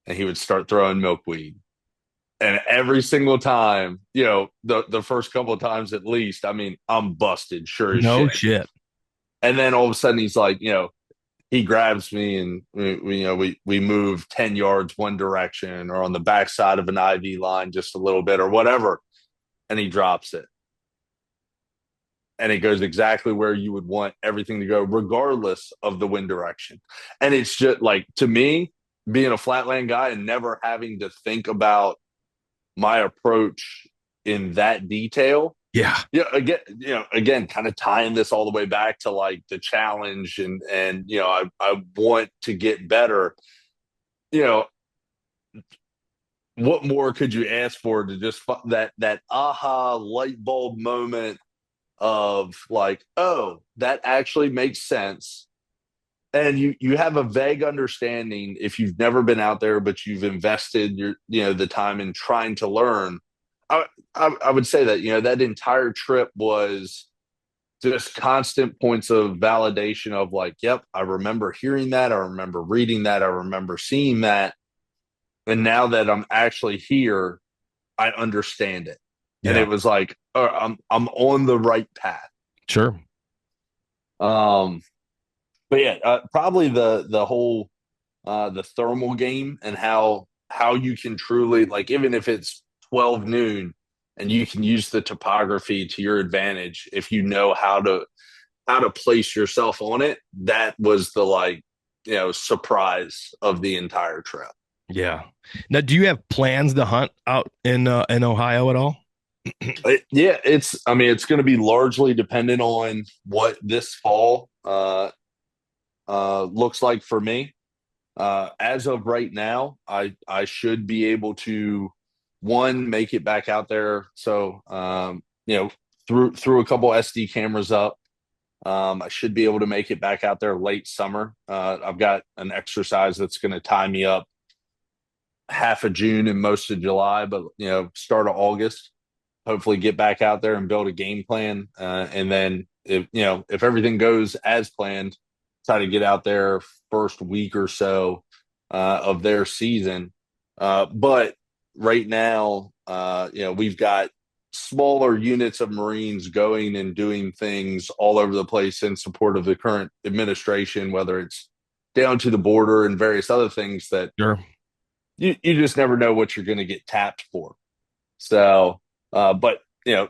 and he would start throwing milkweed. And every single time, the first couple of times at least, I mean, I'm busted, sure as No shit. shit. And then all of a sudden, he's like, he grabs me, and we move 10 yards one direction or on the backside of an IV line just a little bit or whatever, and he drops it. And it goes exactly where you would want everything to go, regardless of the wind direction. And it's just like, to me, being a flatland guy and never having to think about my approach in that detail. Yeah. Yeah, again, kind of tying this all the way back to like the challenge and I want to get better. You know, what more could you ask for to just that aha light bulb moment of like, oh, that actually makes sense. And you have a vague understanding if you've never been out there, but you've invested the time in trying to learn. I would say that that entire trip was just constant points of validation of like, yep, I remember hearing that, I remember reading that, I remember seeing that, and now that I'm actually here, I understand it. And Yeah. it was like, I'm on the right path. Sure. Um, but yeah, probably the whole the thermal game and how you can truly, like, even if it's 12 noon and you can use the topography to your advantage if you know how to place yourself on it. That was the like surprise of the entire trip. Yeah. Now, do you have plans to hunt out in Ohio at all? Yeah, I mean, it's going to be largely dependent on what this fall looks like for me. As of right now, I should be able to one make it back out there. So through a couple SD cameras up, I should be able to make it back out there late summer. I've got an exercise that's going to tie me up half of June and most of July, but start of August. Hopefully, get back out there and build a game plan, and then if everything goes as planned, try to get out there first week or so of their season. But right now, we've got smaller units of Marines going and doing things all over the place in support of the current administration, whether it's down to the border and various other things that Sure. you just never know what you're going to get tapped for. So, but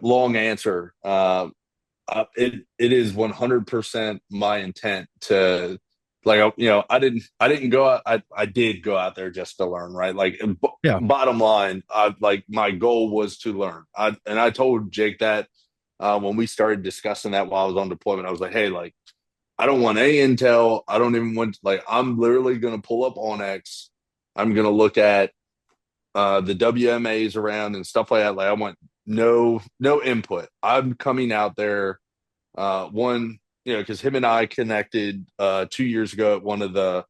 long answer. It is 100% my intent to like I didn't go out. I did go out there just to learn, right? Like Yeah. bottom line, I like my goal was to learn. I told Jake that when we started discussing that while I was on deployment. I was like, hey, like I don't want any intel. I don't even want like I'm literally going to pull up on X. I'm going to look at the WMAs around and stuff like that. Like I want no input. I'm coming out there. One, because him and I connected 2 years ago at one of the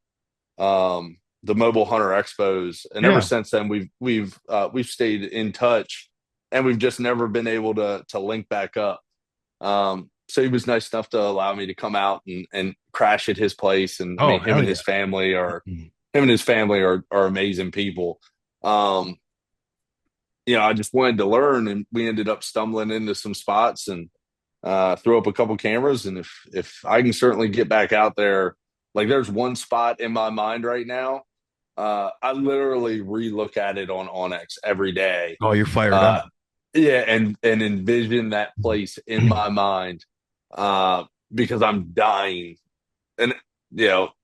mobile hunter expos, and ever Yeah. since then we've stayed in touch, and we've just never been able to link back up. So he was nice enough to allow me to come out and crash at his place. And I Oh, mean, hell yeah. him and his family are amazing people. Um, I just wanted to learn, and we ended up stumbling into some spots and threw up a couple cameras. And if I can certainly get back out there, like there's one spot in my mind right now. I literally relook at it on Onyx every day. Oh, you're fired up. Uh, yeah, and envision that place in my mind uh, because I'm dying. And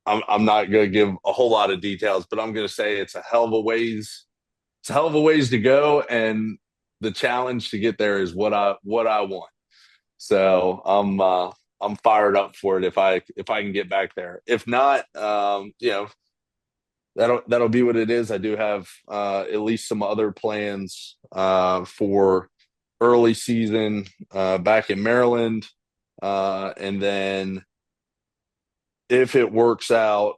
I'm not going to give a whole lot of details, but I'm going to say it's a hell of a ways. It's a hell of a ways to go, and the challenge to get there is what I want. So I'm fired up for it if I can get back there. If not, that'll be what it is. I do have at least some other plans for early season back in Maryland, and then if it works out,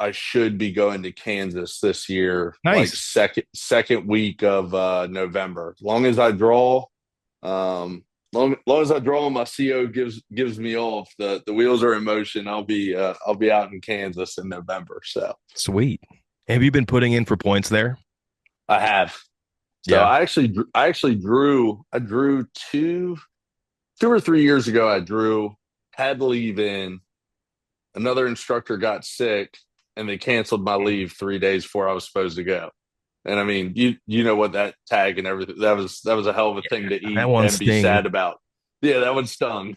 I should be going to Kansas this year, like Nice. second week of November. Long as I draw, long as I draw, my CO gives me off. The wheels are in motion. I'll be out in Kansas in November. So Sweet. Have you been putting in for points there? I have. So Yeah. I actually drew two or 3 years ago. I drew, had to leave in. Another instructor got sick, and they canceled my leave 3 days before I was supposed to go. And I mean, you know what that tag and everything, that was a hell of a thing to That eat one and be stings. sad about. Yeah, that one stung.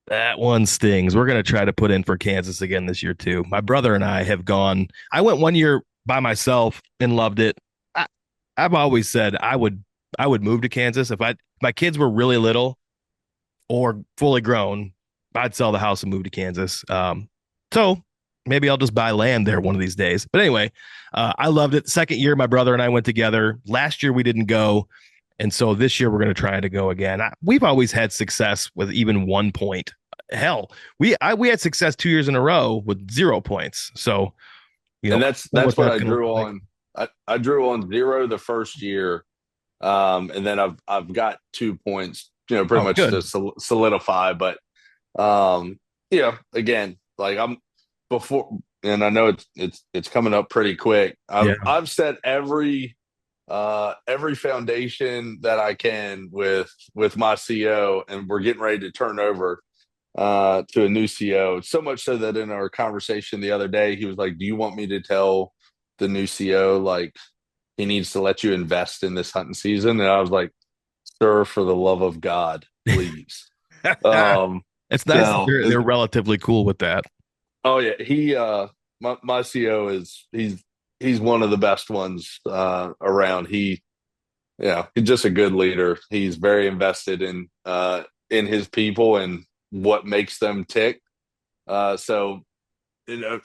That one stings. We're going to try to put in for Kansas again this year, too. My brother and I have gone. I went one year by myself and loved it. I've always said I would move to Kansas if my kids were really little or fully grown. I'd sell the house and move to Kansas. So maybe I'll just buy land there one of these days. But anyway, I loved it. Second year, my brother and I went together. Last year we didn't go, and so this year we're going to try to go again. We've always had success with even 1 point. Hell, we had success 2 years in a row with 0 points. So And who that's knows that's what what that's I going to look drew like. on. I drew on zero the first year, and then I've got 2 points, pretty Oh, much to good. solidify. But again, like I'm before, and I know it's coming up pretty quick. I've Yeah. I've set every foundation that I can with my CO, and we're getting ready to turn over to a new CO. So much so that in our conversation the other day, he was like, "Do you want me to tell the new CO like he needs to let you invest in this hunting season?" And I was like, "Sir, for the love of God, please." Um, It's nice that so they're relatively cool with that. oh yeah, my CO he's one of the best ones around. He's just a good leader. He's very invested in his people and what makes them tick. So I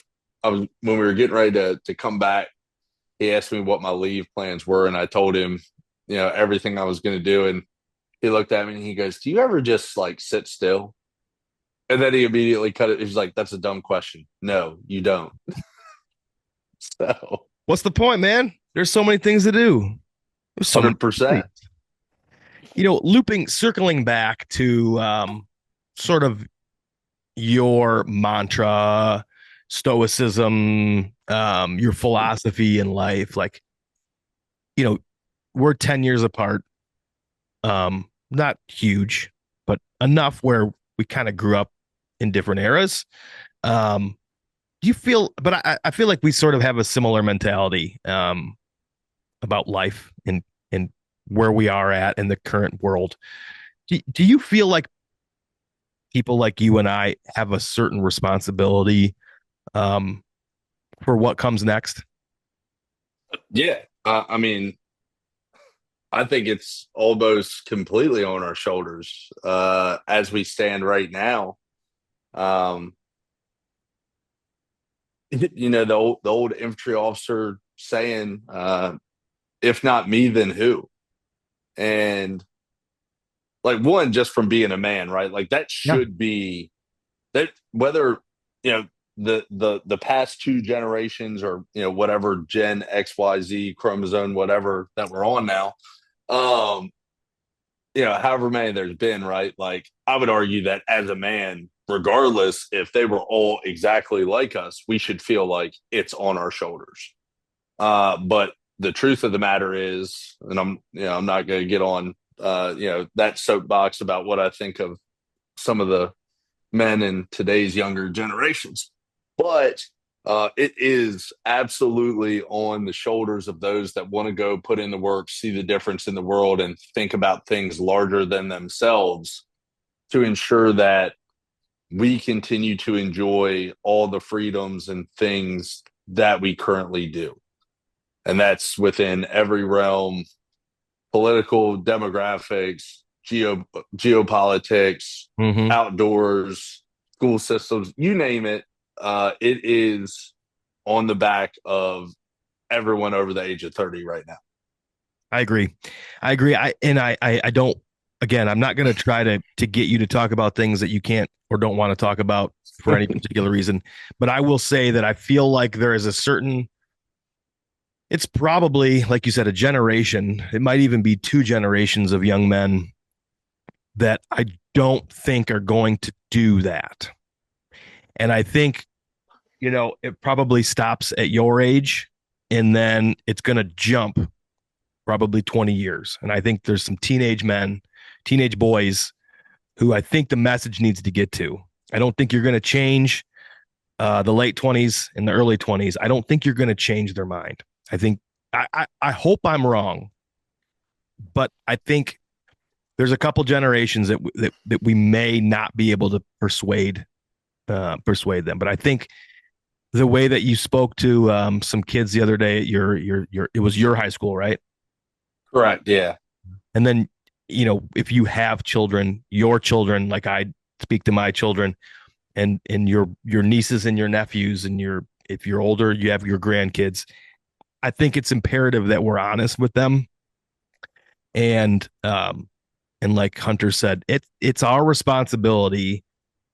was when we were getting ready to come back, he asked me what my leave plans were, and I told him, everything I was going to do, and he looked at me and he goes, "Do you ever just like sit still?" And then he immediately cut it. He's like, "That's a dumb question. No, you don't." So What's the point, man? There's so many things to do. There's so many. 100%. Looping, circling back to sort of your mantra, stoicism, your philosophy in life. Like, you know, we're 10 years apart. Not huge, but enough where we kind of grew up in different eras. Um, do you feel, but I feel like we sort of have a similar mentality about life and where we are at in the current world. Do you feel like people like you and I have a certain responsibility um, for what comes next? Yeah. I mean, I think it's almost completely on our shoulders as we stand right now. Um, the old infantry officer saying, "If not me, then who?" And like one, just from being a man, right? Like that Yeah. should be that whether you know the past two generations or whatever Gen XYZ chromosome whatever that we're on now. Um, however many there's been, right? Like, I would argue that as a man, regardless if they were all exactly like us, we should feel like it's on our shoulders. But the truth of the matter is, and I'm not going to get on, that soapbox about what I think of some of the men in today's younger generations. But it is absolutely on the shoulders of those that want to go put in the work, see the difference in the world, and think about things larger than themselves to ensure that we continue to enjoy all the freedoms and things that we currently do. And that's within every realm: political, demographics, geopolitics, Mm-hmm. outdoors, school systems, you name it. It is on the back of everyone over the age of 30 right now. I agree. I agree. I don't. Again, I'm not going to try to get you to talk about things that you can't or don't want to talk about for any particular reason. But I will say that I feel like there is a certain. It's probably, like you said, a generation. It might even be two generations of young men that I don't think are going to do that. And I think, it probably stops at your age and then it's going to jump probably 20 years. And I think there's some teenage men, teenage boys who I think the message needs to get to. I don't think you're going to change the late 20s and the early 20s. I don't think you're going to change their mind. I think, I hope I'm wrong, but I think there's a couple generations that we may not be able to persuade them. But I think the way that you spoke to some kids the other day at your it was your high school, right? Correct. Yeah. And then, if you have children, your children, like I speak to my children and your nieces and your nephews and your if you're older, you have your grandkids. I think it's imperative that we're honest with them. And like Hunter said, it's our responsibility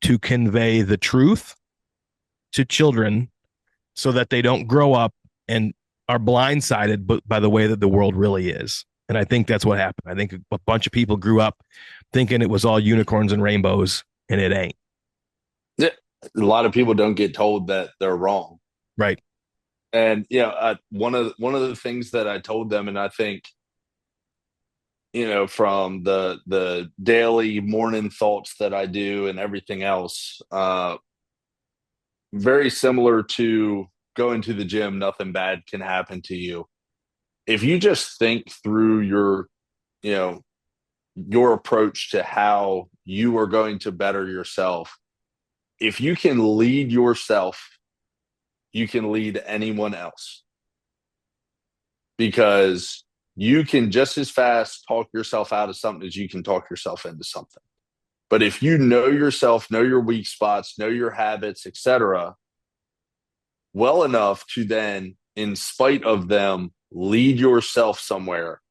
to convey the truth to children so that they don't grow up and are blindsided by the way that the world really is. And I think that's what happened. I think a bunch of people grew up thinking it was all unicorns and rainbows, and it ain't. Yeah. A lot of people don't get told that they're wrong. Right. And one of the things that I told them, and I think from the daily morning thoughts that I do and everything else, very similar to going to the gym, nothing bad can happen to you. If you just think through you know, your approach to how you are going to better yourself, if you can lead yourself, you can lead anyone else because you can just as fast talk yourself out of something as you can talk yourself into something. But if you know yourself, know your weak spots, know your habits, etc., well enough to then, in spite of them, lead yourself somewhere,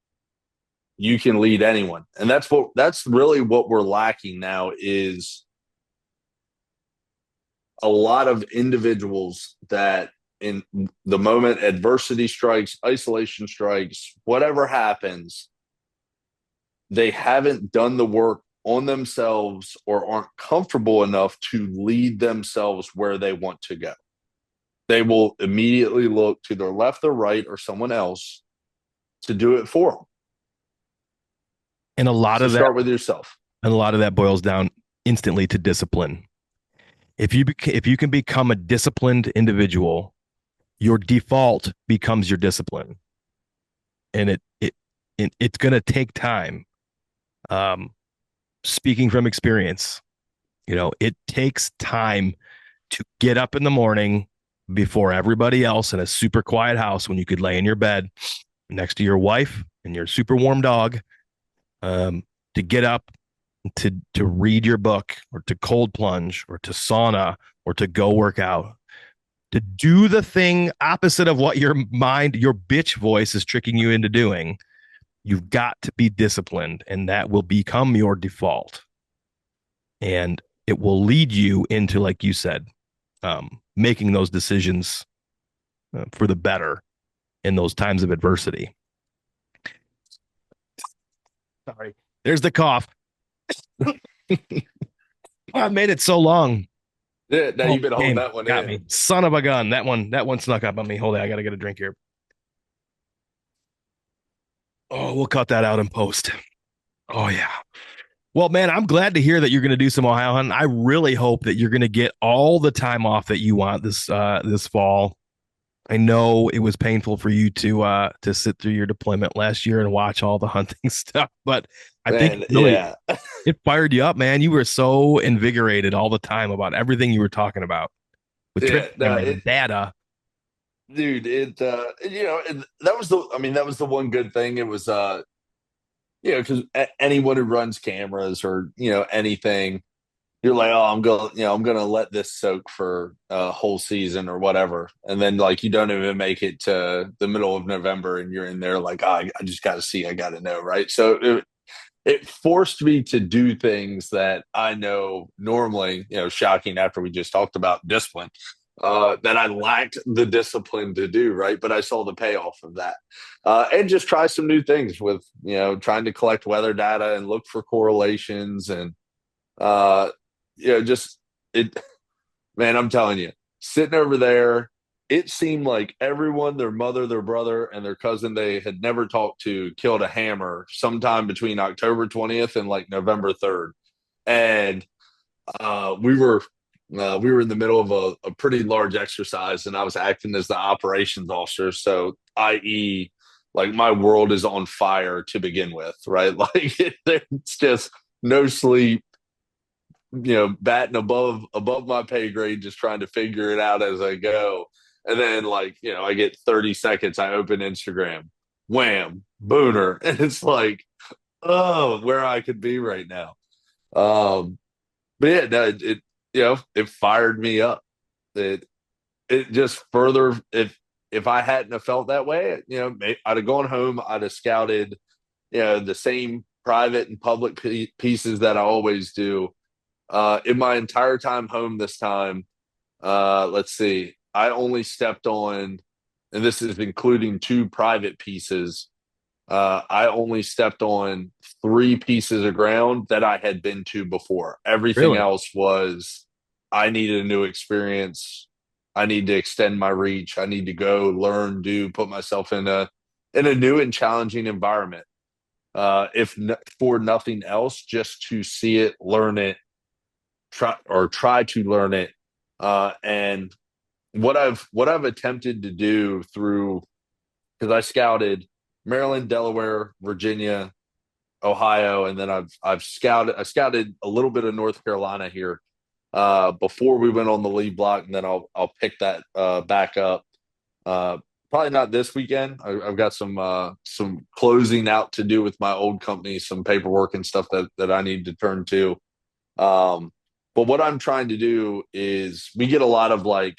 you can lead anyone. And that's really what we're lacking now is a lot of individuals that in the moment adversity strikes, isolation strikes, whatever happens, they haven't done the work on themselves or aren't comfortable enough to lead themselves where they want to go. They will immediately look to their left or right or someone else to do it for them. And a lot So of that start with yourself. and a lot of that boils down instantly to discipline. If you can become a disciplined individual, your default becomes your discipline, and it's going to take time. Um, Speaking from experience, it takes time to get up in the morning before everybody else in a super quiet house when you could lay in your bed next to your wife and your super warm dog, to get up to read your book or to cold plunge or to sauna or to go work out, to do the thing opposite of what your mind, your bitch voice is tricking you into doing. You've got to be disciplined, and that will become your default. And it will lead you into, like you said, making those decisions for the better in those times of adversity. Sorry. There's the cough. I made it so long. Yeah, now Oh, you've been holding game that one got in. me. Son of a gun. That one snuck up on me. Hold on, I gotta get a drink here. Oh, we'll cut that out in post. Oh yeah. Well, man, I'm glad to hear that you're going to do some Ohio hunting. I really hope that you're going to get all the time off that you want this fall. I know it was painful for you to sit through your deployment last year and watch all the hunting stuff, but I think Man, yeah. it fired you up, man. You were so invigorated all the time about everything you were talking about with Yeah, trip no, cameras and data. dude, that was that was the one good thing. It was, because anyone who runs cameras or, anything, you're like, oh, I'm gonna let this soak for a whole season or whatever. And then like, you don't even make it to the middle of November and you're in there like, oh, I just got to see, I got to know. Right. So it forced me to do things that I know normally, shocking after we just talked about discipline, that I lacked the discipline to do, right? But I saw the payoff of that. And just try some new things with, trying to collect weather data and look for correlations and, uh, just it, man, I'm telling you, sitting over there, it seemed like everyone, their mother, their brother, and their cousin they had never talked to killed a hammer sometime between October 20th and like November 3rd. And uh, we were we were in the middle of a pretty large exercise, and I was acting as the operations officer. So, i.e., like my world is on fire to begin with, right? Like it's just no sleep, batting above my pay grade, just trying to figure it out as I go. And then like, I get 30 seconds, I open Instagram, wham, booner. And it's like, oh, where I could be right now. Um, but yeah, no, it fired me up. It just further, if I hadn't have felt that way, I'd have gone home, I'd have scouted, the same private and public pieces that I always do. In my entire time home this time, let's see, I only stepped on, and this is including two private pieces. I only stepped on three pieces of ground that I had been to before. Everything Really? else was, I needed a new experience. I need to extend my reach. I need to go learn, do, put myself in a new and challenging environment. For nothing else, just to see it, learn it, try to learn it. And what I've attempted to do through, because I scouted Maryland, Delaware, Virginia, Ohio, and then I scouted a little bit of North Carolina here, before we went on the lead block, and then I'll pick that back up. Uh, Probably not this weekend. I've got some closing out to do with my old company, some paperwork and stuff that I need to turn to. Um, but what I'm trying to do is, we get a lot of like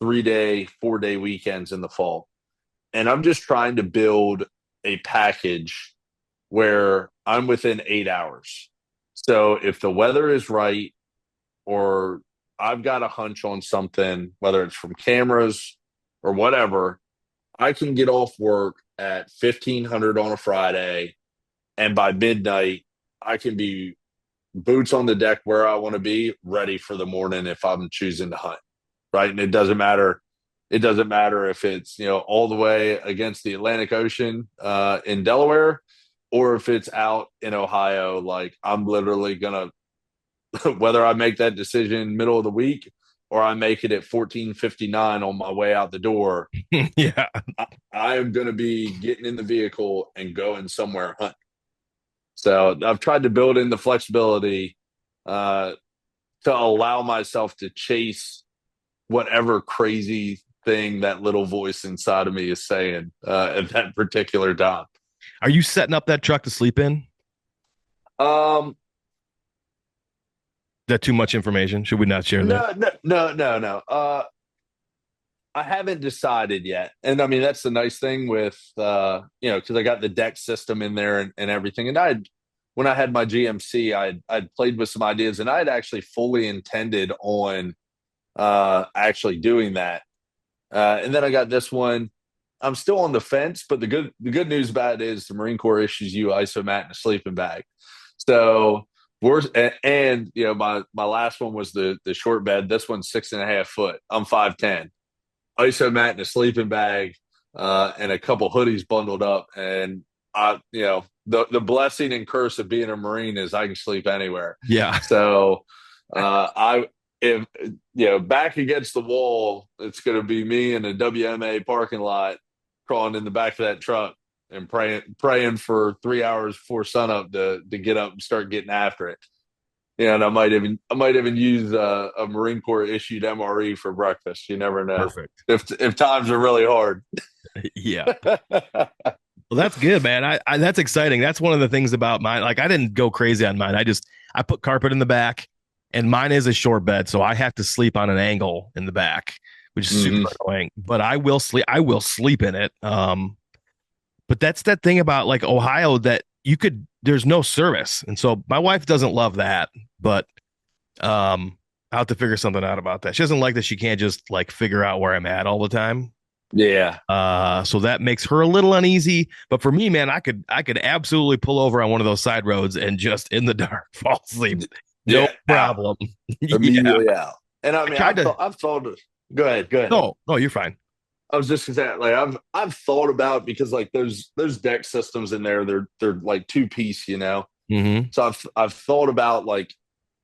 3-day, 4-day weekends in the fall. And I'm just trying to build a package where I'm within 8 hours. So if the weather is right, or I've got a hunch on something, whether it's from cameras or whatever, I can get off work at 1500 on a Friday, and by midnight, I can be boots on the deck where I want to be, ready for the morning if I'm choosing to hunt. Right. And it doesn't matter. It doesn't matter if it's, all the way against the Atlantic Ocean in Delaware, or if it's out in Ohio. Like, I'm literally going to, whether I make that decision middle of the week or I make it at 14:59 on my way out the door, Yeah. I am going to be getting in the vehicle and going somewhere hunting. So I've tried to build in the flexibility uh, to allow myself to chase whatever crazy thing that little voice inside of me is saying at that particular time. Are you setting up that truck to sleep in? Is Um, that too much information? Should we not share that? no, no, no, no, no. I haven't decided yet, and I mean that's the nice thing with because I got the deck system in there and everything. And when I had my GMC, I'd played with some ideas, and I had actually fully intended on actually doing that. And then I got this one. I'm still on the fence, but the good news about it is the Marine Corps issues you ISO mat and a sleeping bag. So we're and my last one was the short bed. This one's 6.5 foot. I'm 5'10". ISO mat and a sleeping bag, and a couple hoodies bundled up. And the blessing and curse of being a Marine is I can sleep anywhere. Yeah. So I if back against the wall, it's going to be me in a WMA parking lot, crawling in the back of that truck and praying for 3 hours before sunup to get up and start getting after it. And I might even use a Marine Corps issued MRE for breakfast. You never know Perfect. if times are really hard. Yeah. Well, that's good, man. I that's exciting. That's one of the things about mine. Like, I didn't go crazy on mine. I put carpet in the back, and mine is a short bed, so I have to sleep on an angle in the back, which is super Mm-hmm. annoying. But I will sleep. I will sleep in it. But that's that thing about like Ohio that you could. There's no service, and so my wife doesn't love that. But I have to figure something out about that. She doesn't like that she can't just like figure out where I'm at all the time. Yeah, So that makes her a little uneasy. But for me, man, I could absolutely pull over on one of those side roads and just in the dark fall asleep. No yeah, out problem. Yeah. immediately out. And I I mean, tried to I've thought. Go ahead, go ahead. no, no, you're fine. I was just gonna say, like, I've thought about, because like those deck systems in there, they're like two-piece. Hmm. So I've thought about, like,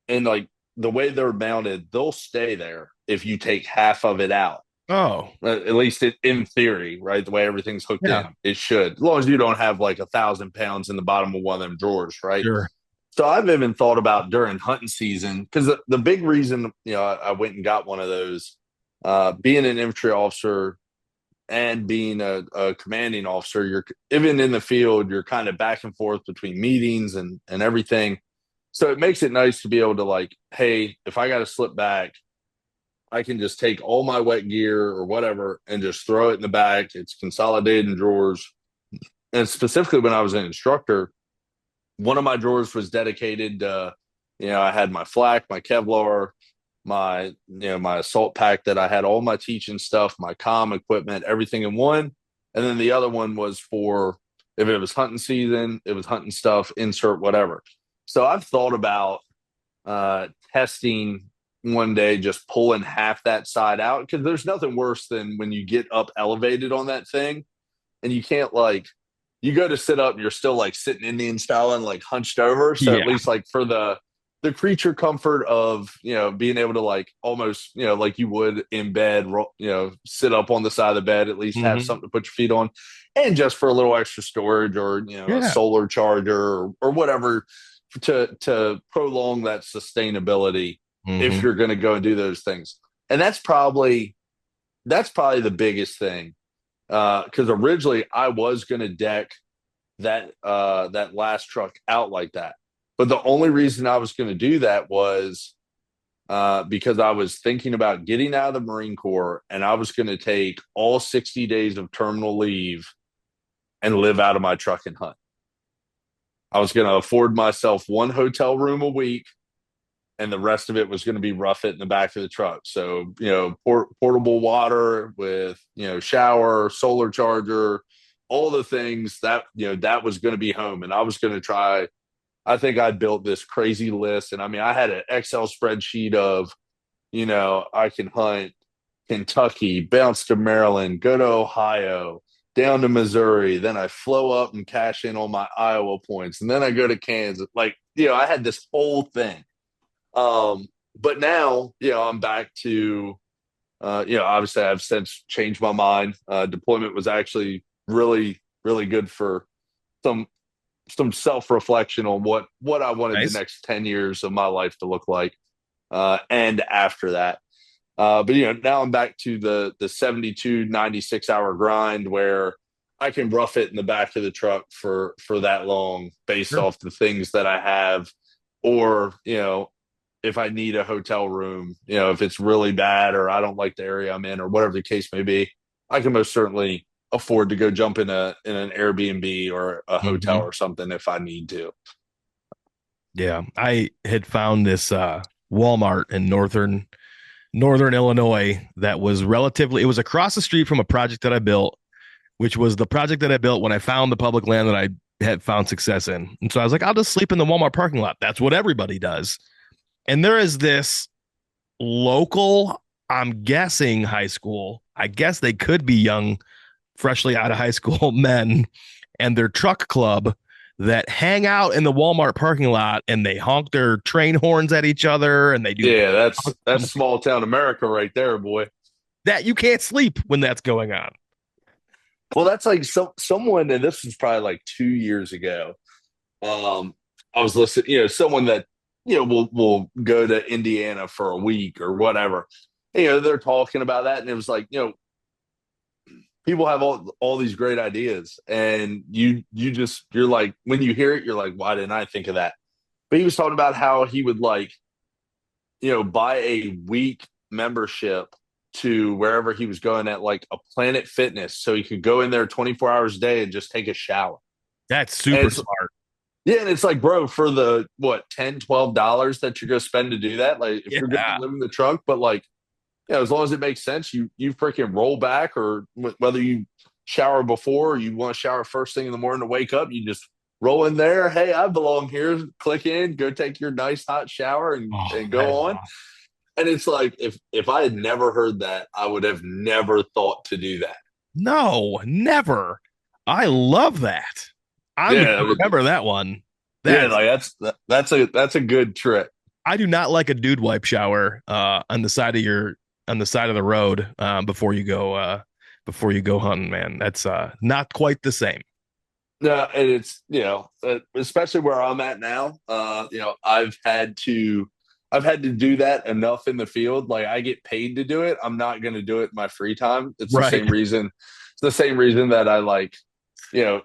and like the way they're mounted, they'll stay there if you take half of it out. Oh, At least in theory, right? The way everything's hooked yeah, in, it should, as long as you don't have like 1,000 pounds in the bottom of one of them drawers, right? sure. So I've even thought about during hunting season, because the big reason I went and got one of those, being an infantry officer and being a commanding officer, you're even in the field, you're kind of back and forth between meetings and everything. So it makes it nice to be able to, like, hey, if I got to slip back, I can just take all my wet gear or whatever and just throw it in the back. It's consolidated in drawers. And specifically when I was an instructor, one of my drawers was dedicated I had my flak, my Kevlar, my assault pack that I had all my teaching stuff, my comm equipment, everything in one. And then the other one was for if it was hunting season, it was hunting stuff, insert whatever. So I've thought about testing one day, just pulling half that side out, because there's nothing worse than when you get up elevated on that thing and you can't, like, you go to sit up and you're still like sitting Indian style and like hunched over. So at Yeah. least, like, for the creature comfort of being able to, like, almost like you would in bed, sit up on the side of the bed, at least have Hmm. something to put your feet on, and just for a little extra storage, or a Yeah. solar charger, or whatever, to prolong that sustainability if Hmm. you're going to go and do those things. And that's probably the biggest thing, because originally I was going to deck that last truck out like that. But the only reason I was going to do that was because I was thinking about getting out of the Marine Corps, and I was going to take all 60 days of terminal leave and live out of my truck and hunt. I was going to afford myself one hotel room a week, and the rest of it was going to be rough it in the back of the truck. So, portable water with, shower, solar charger, all the things that, that was going to be home. And I was going to try, I think I built this crazy list. And I mean, I had an Excel spreadsheet of, I can hunt Kentucky, bounce to Maryland, go to Ohio, down to Missouri. Then I flow up and cash in on my Iowa points. And then I go to Kansas. Like, I had this whole thing. But now, I'm back to, obviously I've since changed my mind. Deployment was actually really, really good for some self reflection on what I wanted the Nice. next 10 years of my life to look like, and after that. But now I'm back to the 72, 96 hour grind where I can rough it in the back of the truck for that long based Sure. off the things that I have, or if I need a hotel room, if it's really bad or I don't like the area I'm in or whatever the case may be, I can most certainly afford to go jump in an Airbnb or a hotel Hmm. or something if I need to. Yeah, I had found this Walmart in northern Illinois that was relatively. It was across the street from a project that I built, which was the project that I built when I found the public land that I had found success in. And so I was like, I'll just sleep in the Walmart parking lot. That's what everybody does. And there is this local, I'm guessing high school. I guess they could be young, freshly out of high school men and their truck club that hang out in the Walmart parking lot and they honk their train horns at each other and they do Yeah, that's small town America right there, boy. that. You can't sleep when that's going on. Well, that's like someone, and this was probably like 2 years ago. Um, I was listening, someone that will go to Indiana for a week or whatever. They're talking about that, and it was like, people have all these great ideas, and you're like, when you hear it, you're like, why didn't I think of that? But he was talking about how he would like, buy a week membership to wherever he was going at like a Planet Fitness so he could go in there 24 hours a day and just take a shower. That's And super it's smart. yeah, and it's like, bro, for the what, $10, $12 that you're gonna spend to do that, like if you're gonna Yeah. live in the trunk, but like, as long as it makes sense, you freaking roll back, or whether you shower before or you want to shower first thing in the morning to wake up, you just roll in there. Hey, I belong here. Click in, go take your nice hot shower Oh, and I go on. And it's like, if I had never heard that, I would have never thought to do that. no, never. I love that. I'm going Yeah, to remember that one. yeah, That's, like that's a good trick. I do not like a dude wipe shower on the side of the road before you go hunting, man. That's not quite the same. No, and it's especially where I'm at now. I've had to do that enough in the field. Like I get paid to do it. I'm not going to do it in my free time. It's the Right. same reason. It's the same reason that I like, you know,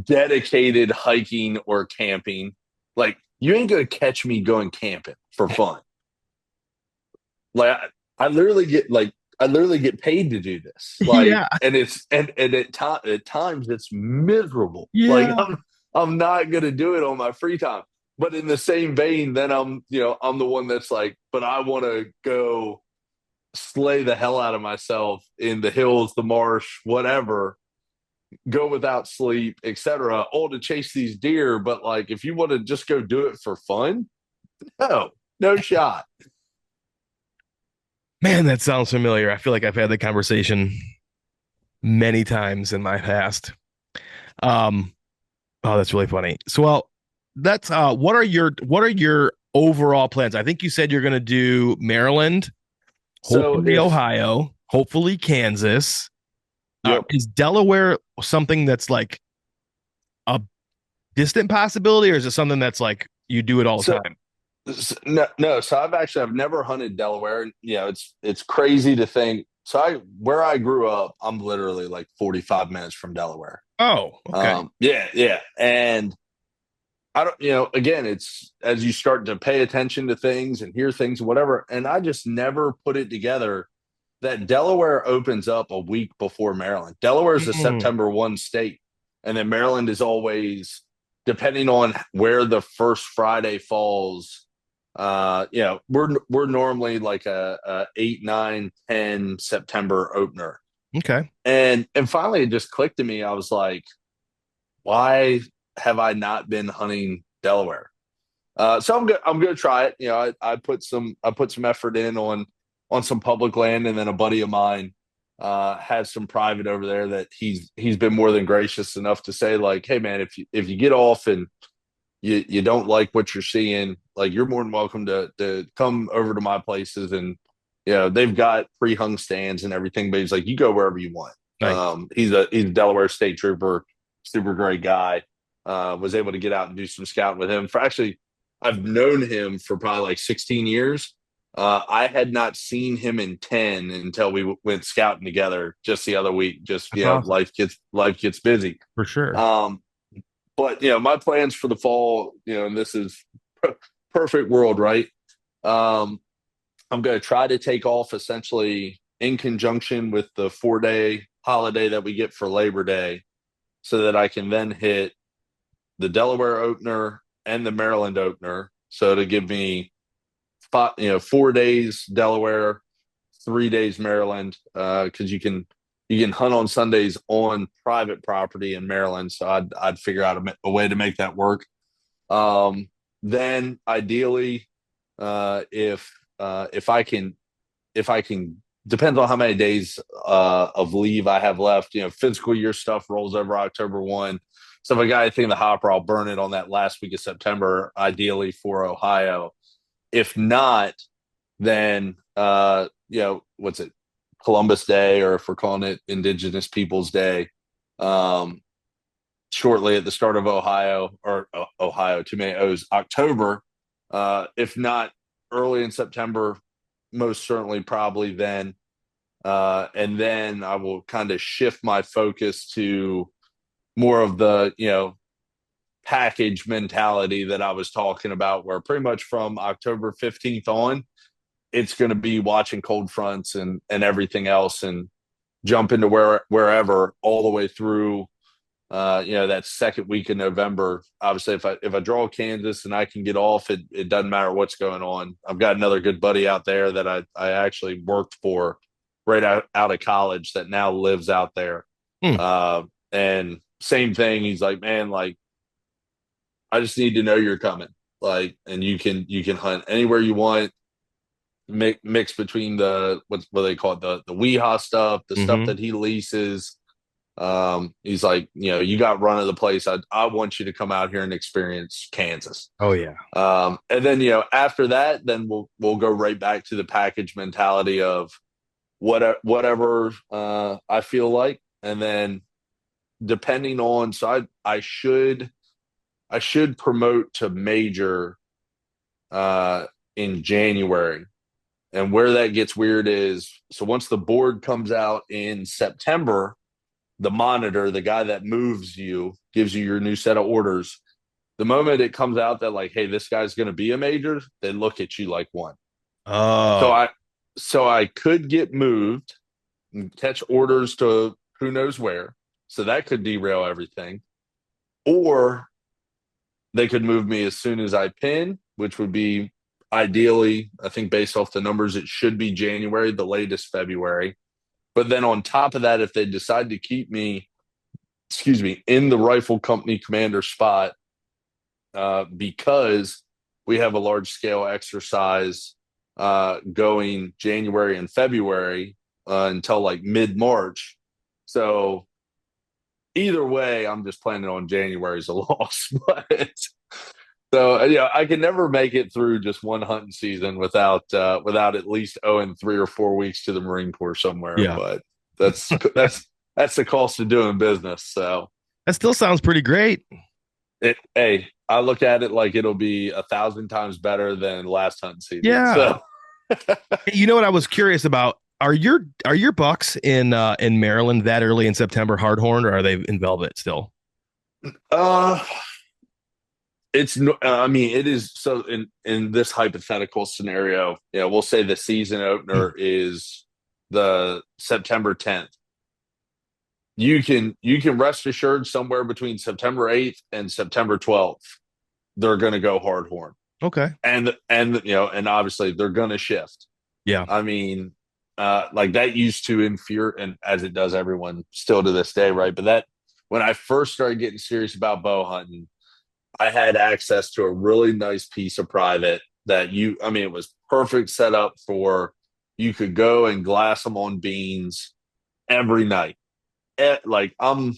dedicated hiking or camping. Like you ain't going to catch me going camping for fun. Like I literally get like I literally get paid to do this. Like, Yeah. and at times it's miserable. Like Yeah. I'm not gonna do it on my free time. But in the same vein, then I'm the one that's like, but I want to go slay the hell out of myself in the hills, the marsh, whatever. Go without sleep, etc. All to chase these deer. But like, if you want to just go do it for fun, no shot. Man, that sounds familiar. I feel like I've had the conversation many times in my past. Um, oh, that's really funny. So, well, that's what are your overall plans? I think you said you're going to do Maryland, So hopefully if Ohio, hopefully Kansas. Yep. Is Delaware something that's like a distant possibility, or is it something that's like you do it all the So time? No, no. So I've never hunted Delaware. It's crazy to think. So where I grew up, I'm literally like 45 minutes from Delaware. Oh, okay. Yeah, yeah. And I don't, again, it's as you start to pay attention to things and hear things, whatever. And I just never put it together that Delaware opens up a week before Maryland. Delaware is a Mm, September 1 state, and then Maryland is always, depending on where the first Friday falls, we're normally like a 8, 9, 10 September opener. Okay. And finally it just clicked to me. I was like, why have I not been hunting Delaware? So I'm gonna try it. I put some effort in on some public land, and then a buddy of mine has some private over there that he's been more than gracious enough to say like, hey man, if you get off and you don't like what you're seeing, like you're more than welcome to come over to my places, and they've got pre-hung stands and everything, but he's like, you go wherever you want. Nice. He's a Delaware state trooper, super great guy. Was able to get out and do some scouting with him for actually, I've known him for probably like 16 years. I had not seen him in 10 until we went scouting together just the other week. Just, That's awesome. life gets busy. For sure. Um, but my plans for the fall, and this is perfect world, right? Um, I'm going to try to take off essentially in conjunction with the 4-day holiday that we get for Labor Day, so that I can then hit the Delaware opener and the Maryland opener. So to give me 4 days Delaware, 3 days Maryland, because you can hunt on Sundays on private property in Maryland. So I'd figure out a way to make that work. Then ideally, if I can, depends on how many days of leave I have left. Physical year stuff rolls over October 1. So if I got anything in the hopper, I'll burn it on that last week of September, ideally for Ohio. If not, then what's it, Columbus Day, or if we're calling it Indigenous Peoples Day, um, shortly at the start of Ohio, too many O's, October. If not early in September, most certainly probably then. And then I will kind of shift my focus to more of the, package mentality that I was talking about, where pretty much from October 15th on, it's going to be watching cold fronts and everything else, and jump into wherever all the way through that second week in November. Obviously, if I draw Kansas and I can get off, it doesn't matter what's going on. I've got another good buddy out there that I actually worked for right out of college that now lives out there. Hmm. And same thing. He's like, man, like, I just need to know you're coming. Like, and you can hunt anywhere you want. Mix between the what they call it, the Weehaw stuff, the stuff Mm-hmm. that he leases. He's like, you got run of the place. I want you to come out here and experience Kansas. Oh yeah. And then after that, then we'll go right back to the package mentality of whatever I feel like, and then depending on, so I should promote to major in January. And where that gets weird is, so once the board comes out in September, the monitor, the guy that moves you, gives you your new set of orders. The moment it comes out that like, hey, this guy's going to be a major, they look at you like one. So Oh. I could get moved and catch orders to who knows where. So that could derail everything. Or they could move me as soon as I pin, which would be ideally, I think based off the numbers, it should be January, the latest February. But then on top of that, if they decide to keep me, excuse me, in the rifle company commander spot, because we have a large scale exercise going January and February until like mid March. So either way, I'm just planning on January as a loss. But so I can never make it through just one hunting season without at least owing 3 or 4 weeks to the Marine Corps somewhere. Yeah. But that's the cost of doing business. So That still sounds pretty great. hey, I look at it like it'll be 1,000 times better than last hunting season. Yeah. So You know what I was curious about? Are your bucks in Maryland that early in September hardhorn, or are they in velvet still? uh I mean, it is. So in this hypothetical scenario, we'll say the season Hmm. opener is the September 10th. You can rest assured somewhere between September 8th and September 12th, they're going to go hard horn. Okay. And obviously they're gonna shift. Yeah. I mean, like that used to infuriate, and as it does everyone still to this day, right? But that when I first started getting serious about bow hunting, I had access to a really nice piece of private that I mean, it was perfect setup for you could go and glass them on beans every night. Like I'm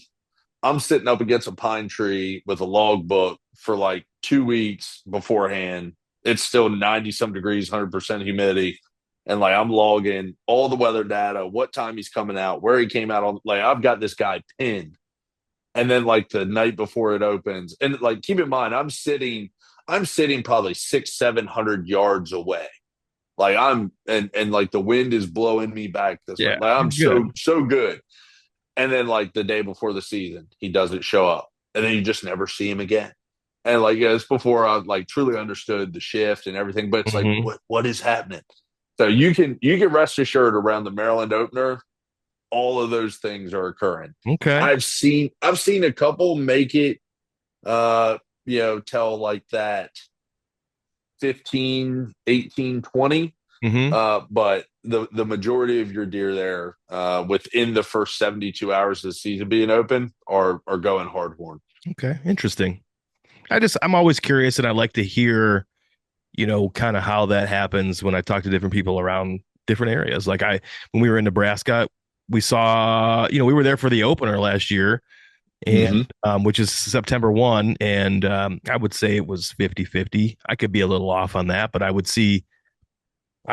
sitting up against a pine tree with a log book for like 2 weeks beforehand. It's still 90 some degrees, 100% humidity. And like I'm logging all the weather data, what time he's coming out, where he came out on. Like I've got this guy pinned. And then like the night before it opens, and like keep in mind, I'm sitting probably 600-700 yards away. Like and like the wind is blowing me back this way. Yeah. Like I'm You're good. so good. And then like the day before the season, he doesn't show up, and then you just never see him again. And like yeah, it's before I like truly understood the shift and everything. But it's like Hmm. what is happening? So you can rest assured around the Maryland opener, all of those things are occurring. Okay. I've seen a couple make it tell like that 15, 18, 20. Hmm. But the majority of your deer there within the first 72 hours of the season being open are going hard horn. Okay. Interesting. I'm always curious and I like to hear, kind of how that happens when I talk to different people around different areas. When we were in Nebraska, we saw, we were there for the opener last year and, Mm-hmm. which is September 1. And, I would say it was 50-50. I could be a little off on that, but I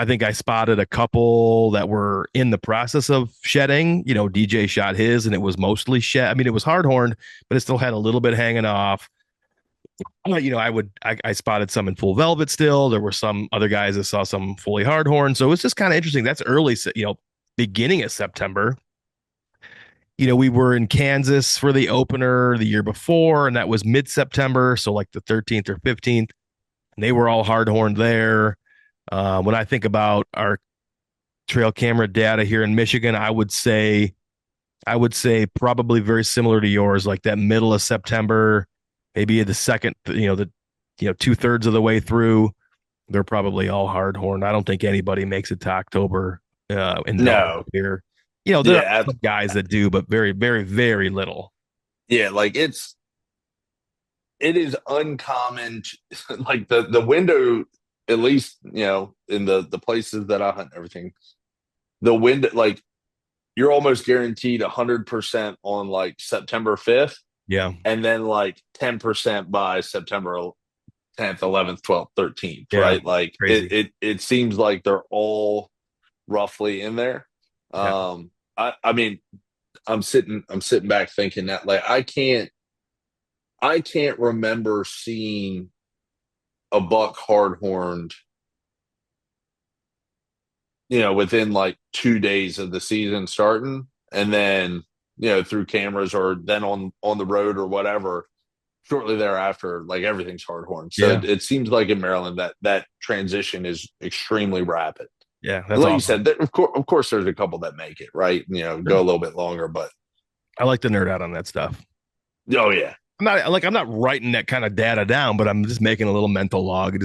think I spotted a couple that were in the process of shedding. DJ shot his and it was mostly shed. I mean, it was hard horned, but it still had a little bit hanging off. I spotted some in full velvet still. There were some other guys that saw some fully hard horn. So it's just kind of interesting. That's early, beginning of September. We were in Kansas for the opener the year before, and that was mid September. So like the 13th or 15th, and they were all hard horned there. When I think about our trail camera data here in Michigan, I would say probably very similar to yours, like that middle of September, maybe the second, 2/3 of the way through, they're probably all hard horn. I don't think anybody makes it to October in velvet No, here. There are yeah, some guys that do, but very, very, very little. yeah, like it is uncommon. Like the window, at least in the places that I hunt and everything, the window like you're almost guaranteed 100% on like September 5th, Yeah, and then like 10% by September 10th, 11th, 12th, 13th, yeah, right? Like it crazy. it it seems like they're all roughly in there. Yeah, I mean, I'm sitting back thinking that like I can't remember seeing a buck hard horned, within like 2 days of the season starting, and then through cameras or then on the road or whatever. Shortly thereafter, like everything's hard horn. So yeah, it seems like in Maryland that transition is extremely rapid. yeah. And That's like you awesome. said, of course, there's a couple that make it right. Go Sure. a little bit longer, but I like to nerd out on that stuff. oh yeah, I'm not writing that kind of data down, but I'm just making a little mental log.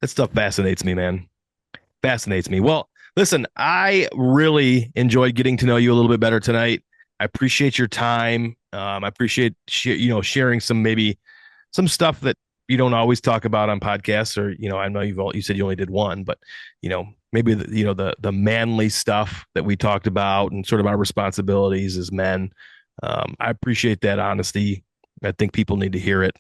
That stuff fascinates me, man. Fascinates me. Well, listen, I really enjoyed getting to know you a little bit better tonight. I appreciate your time. I appreciate sharing some maybe some stuff that you don't always talk about on podcasts, or I know you said you only did one, but maybe the manly stuff that we talked about and sort of our responsibilities as men. I appreciate that honesty. I think people need to hear it,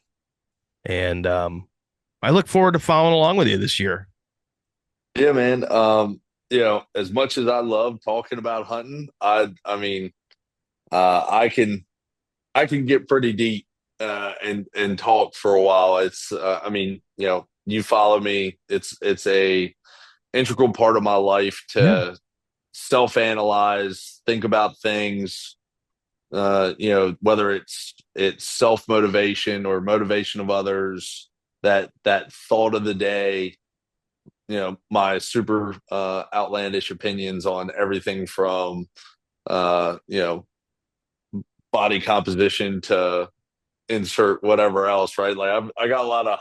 and I look forward to following along with you this year. yeah, man. As much as I love talking about hunting, I mean, I can get pretty deep and talk for a while. I mean, you follow me. It's a integral part of my life Yeah. to self-analyze, think about things, whether it's self-motivation or motivation of others, that thought of the day, my super outlandish opinions on everything from uh, you know, body composition to insert whatever else, right? Like I got a lot of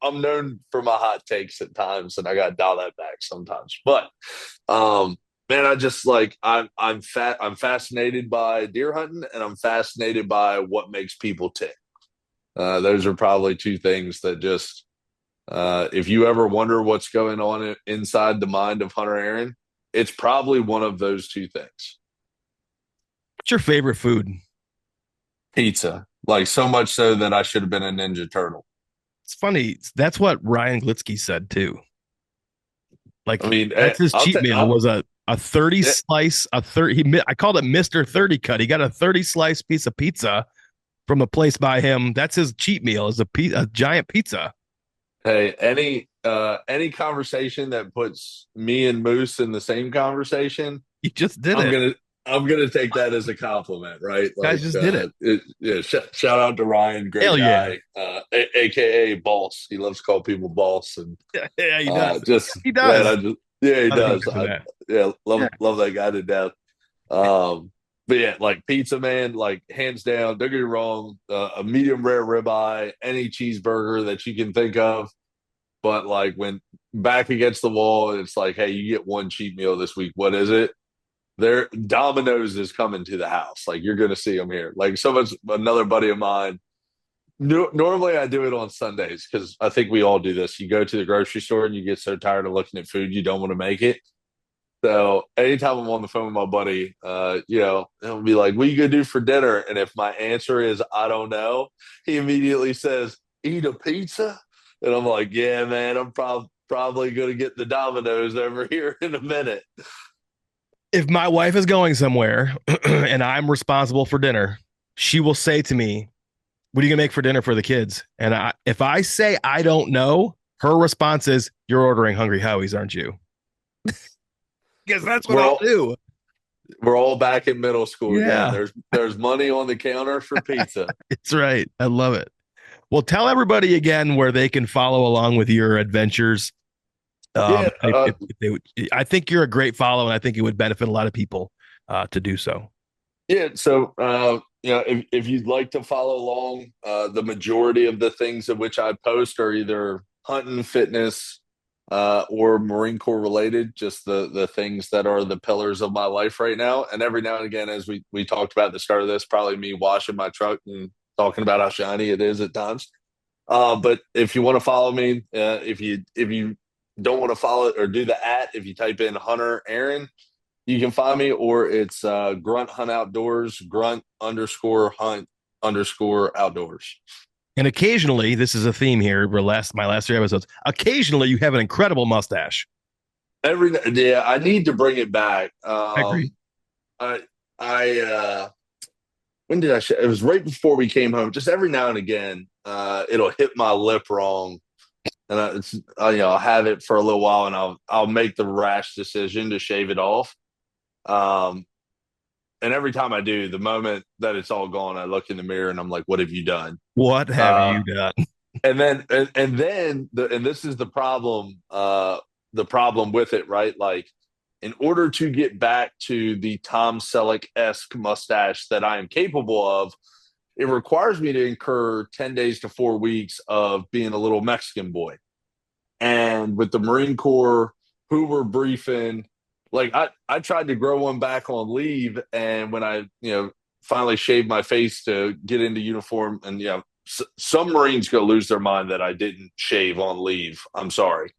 I'm known for my hot takes at times, and I got to dial that back sometimes. But man, I just like I'm fascinated by deer hunting, and I'm fascinated by what makes people tick. Those are probably two things that just if you ever wonder what's going on inside the mind of Hunter Aaron, it's probably one of those two things. What's your favorite food? Pizza, like so much so that I should have been a Ninja Turtle. It's funny. That's what Ryan Glitsky said too. I Like mean, that's his I'll cheat take. meal was a 30 Yeah, slice, a 30 I called it Mr. 30 cut. He got a 30 slice piece of pizza from a place by him. That's his cheat meal is a giant pizza. hey, any conversation that puts me and Moose in the same conversation, He just did I'm it. gonna I'm gonna take that as a compliment, right? Guys Like, just did it. yeah. Shout out to Ryan, great Hell yeah. guy, aka Boss. He loves to call people Boss, and Yeah, he does. just He man, does. yeah, he A lot of does. credit for that. Yeah, Yeah. love that guy to death. But yeah, like pizza, man, like hands down. Don't get me wrong, a medium rare ribeye, any cheeseburger that you can think of. But like when back against the wall, it's like, hey, you get one cheat meal this week. What is it? There, Domino's is coming to the house. Like you're gonna see them here. Like so much. Another buddy of mine. Normally, I do it on Sundays because I think we all do this. You go to the grocery store and you get so tired of looking at food, you don't want to make it. So anytime I'm on the phone with my buddy, he'll be like, "What are you gonna do for dinner?" And if my answer is I don't know, he immediately says, "Eat a pizza." And I'm like, "Yeah, man, I'm probably gonna get the Domino's over here in a minute." If my wife is going somewhere and I'm responsible for dinner, she will say to me, "What are you gonna make for dinner for the kids?" And if I say I don't know, her response is, "You're ordering Hungry Howie's, aren't you?" Because that's what We're I'll all do. we're all back in middle school again. Yeah, There's money on the counter for pizza. it's right. I love it. Well, tell everybody again where they can follow along with your adventures. Yeah, If they would, I think you're a great follow, and I think it would benefit a lot of people to do so. yeah. So if you'd like to follow along, the majority of the things in which I post are either hunting, fitness, or Marine Corps related. Just the things that are the pillars of my life right now. And every now and again, as we talked about at the start of this, probably me washing my truck and talking about how shiny it is at times. But if you want to follow me, if you don't want to follow it or do the if you type in Hunter Aaron, you can find me, or it's Grunt Hunt Outdoors, Grunt underscore Hunt underscore Outdoors. And occasionally, this is a theme here. My last three episodes. Occasionally, you have an incredible mustache. Yeah, I need to bring it back. I agree. I when did it was right before we came home. Just every now and again, it'll hit my lip wrong, and I'll have it for a little while, and I'll make the rash decision to shave it off. Um, and every time I do, the moment that it's all gone, I look in the mirror and I'm like, "What have you done?" What have Uh, you done? and this is the problem with it, right? Like, in order to get back to the Tom Selleck esque mustache that I am capable of, it requires me to incur 10 days to 4 weeks of being a little Mexican boy. And with the Marine Corps, who were briefing, like I tried to grow one back on leave, and when I finally shaved my face to get into uniform, and some Marines go lose their mind that I didn't shave on leave. I'm sorry.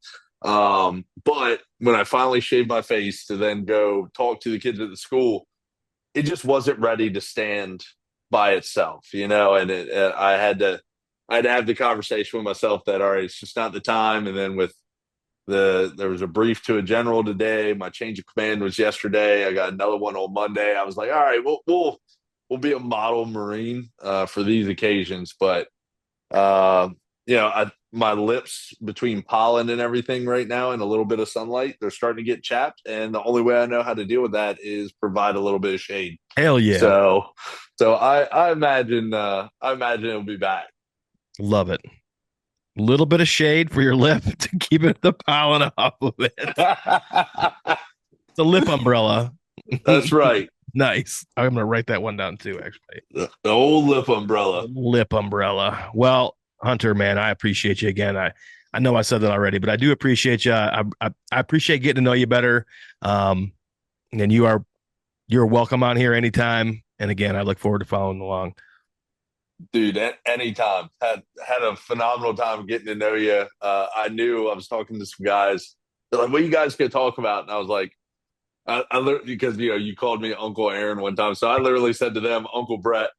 But when I finally shaved my face to then go talk to the kids at the school, it just wasn't ready to stand by itself, and I had to have the conversation with myself that, all right, it's just not the time. And then there was a brief to a general today. My change of command was yesterday. I got another one on Monday. I was like, all right, we'll be a model Marine for these occasions. But my lips between pollen and everything right now and a little bit of sunlight, they're starting to get chapped. And the only way I know how to deal with that is provide a little bit of shade. Hell yeah. So I imagine it'll be back. Love it. Little bit of shade for your lip to keep the pollen off of it. It's a lip umbrella. That's right. Nice. I'm gonna write that one down too, actually. The old lip umbrella. Lip umbrella. Well, Hunter, man, I appreciate you again. I know I said that already, but I do appreciate you. I appreciate getting to know you better. Um, and you're welcome on here anytime. And again, I look forward to following along. Dude, at any time. Had a phenomenal time getting to know you. I knew I was talking to some guys. They're like, what you guys could talk about? And I was like, I literally, because you called me Uncle Aaron one time. So I literally said to them, Uncle Brett.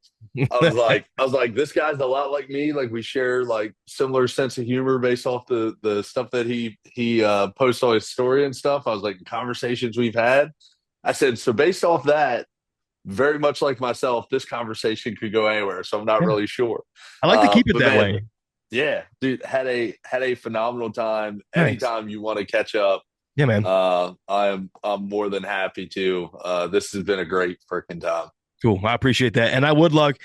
I was like, this guy's a lot like me. Like we share like similar sense of humor based off the stuff that he posts on his story and stuff. I was like, conversations we've had. I said, so based off that, very much like myself, this conversation could go anywhere. So I'm not Yeah. really sure. I like to keep it But that man, way. yeah, dude, had a phenomenal time. Nice. Anytime you want to catch up, Yeah, man. I'm more than happy to. This has been a great freaking time. Cool. I appreciate that. And I would like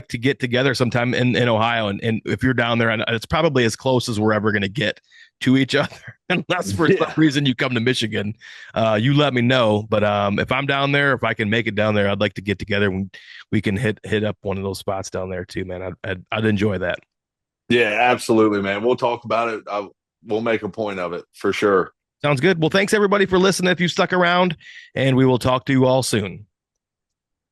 to get together sometime in Ohio. And if you're down there, and it's probably as close as we're ever going to get to each other, unless for some Yeah, reason you come to Michigan, you let me know. But if I'm down there, if I can make it down there, I'd like to get together and we can hit up one of those spots down there too, man. I'd enjoy that. yeah, absolutely, man. We'll talk about it. We'll make a point of it for sure. Sounds good. Well, thanks everybody for listening if you stuck around, and we will talk to you all soon.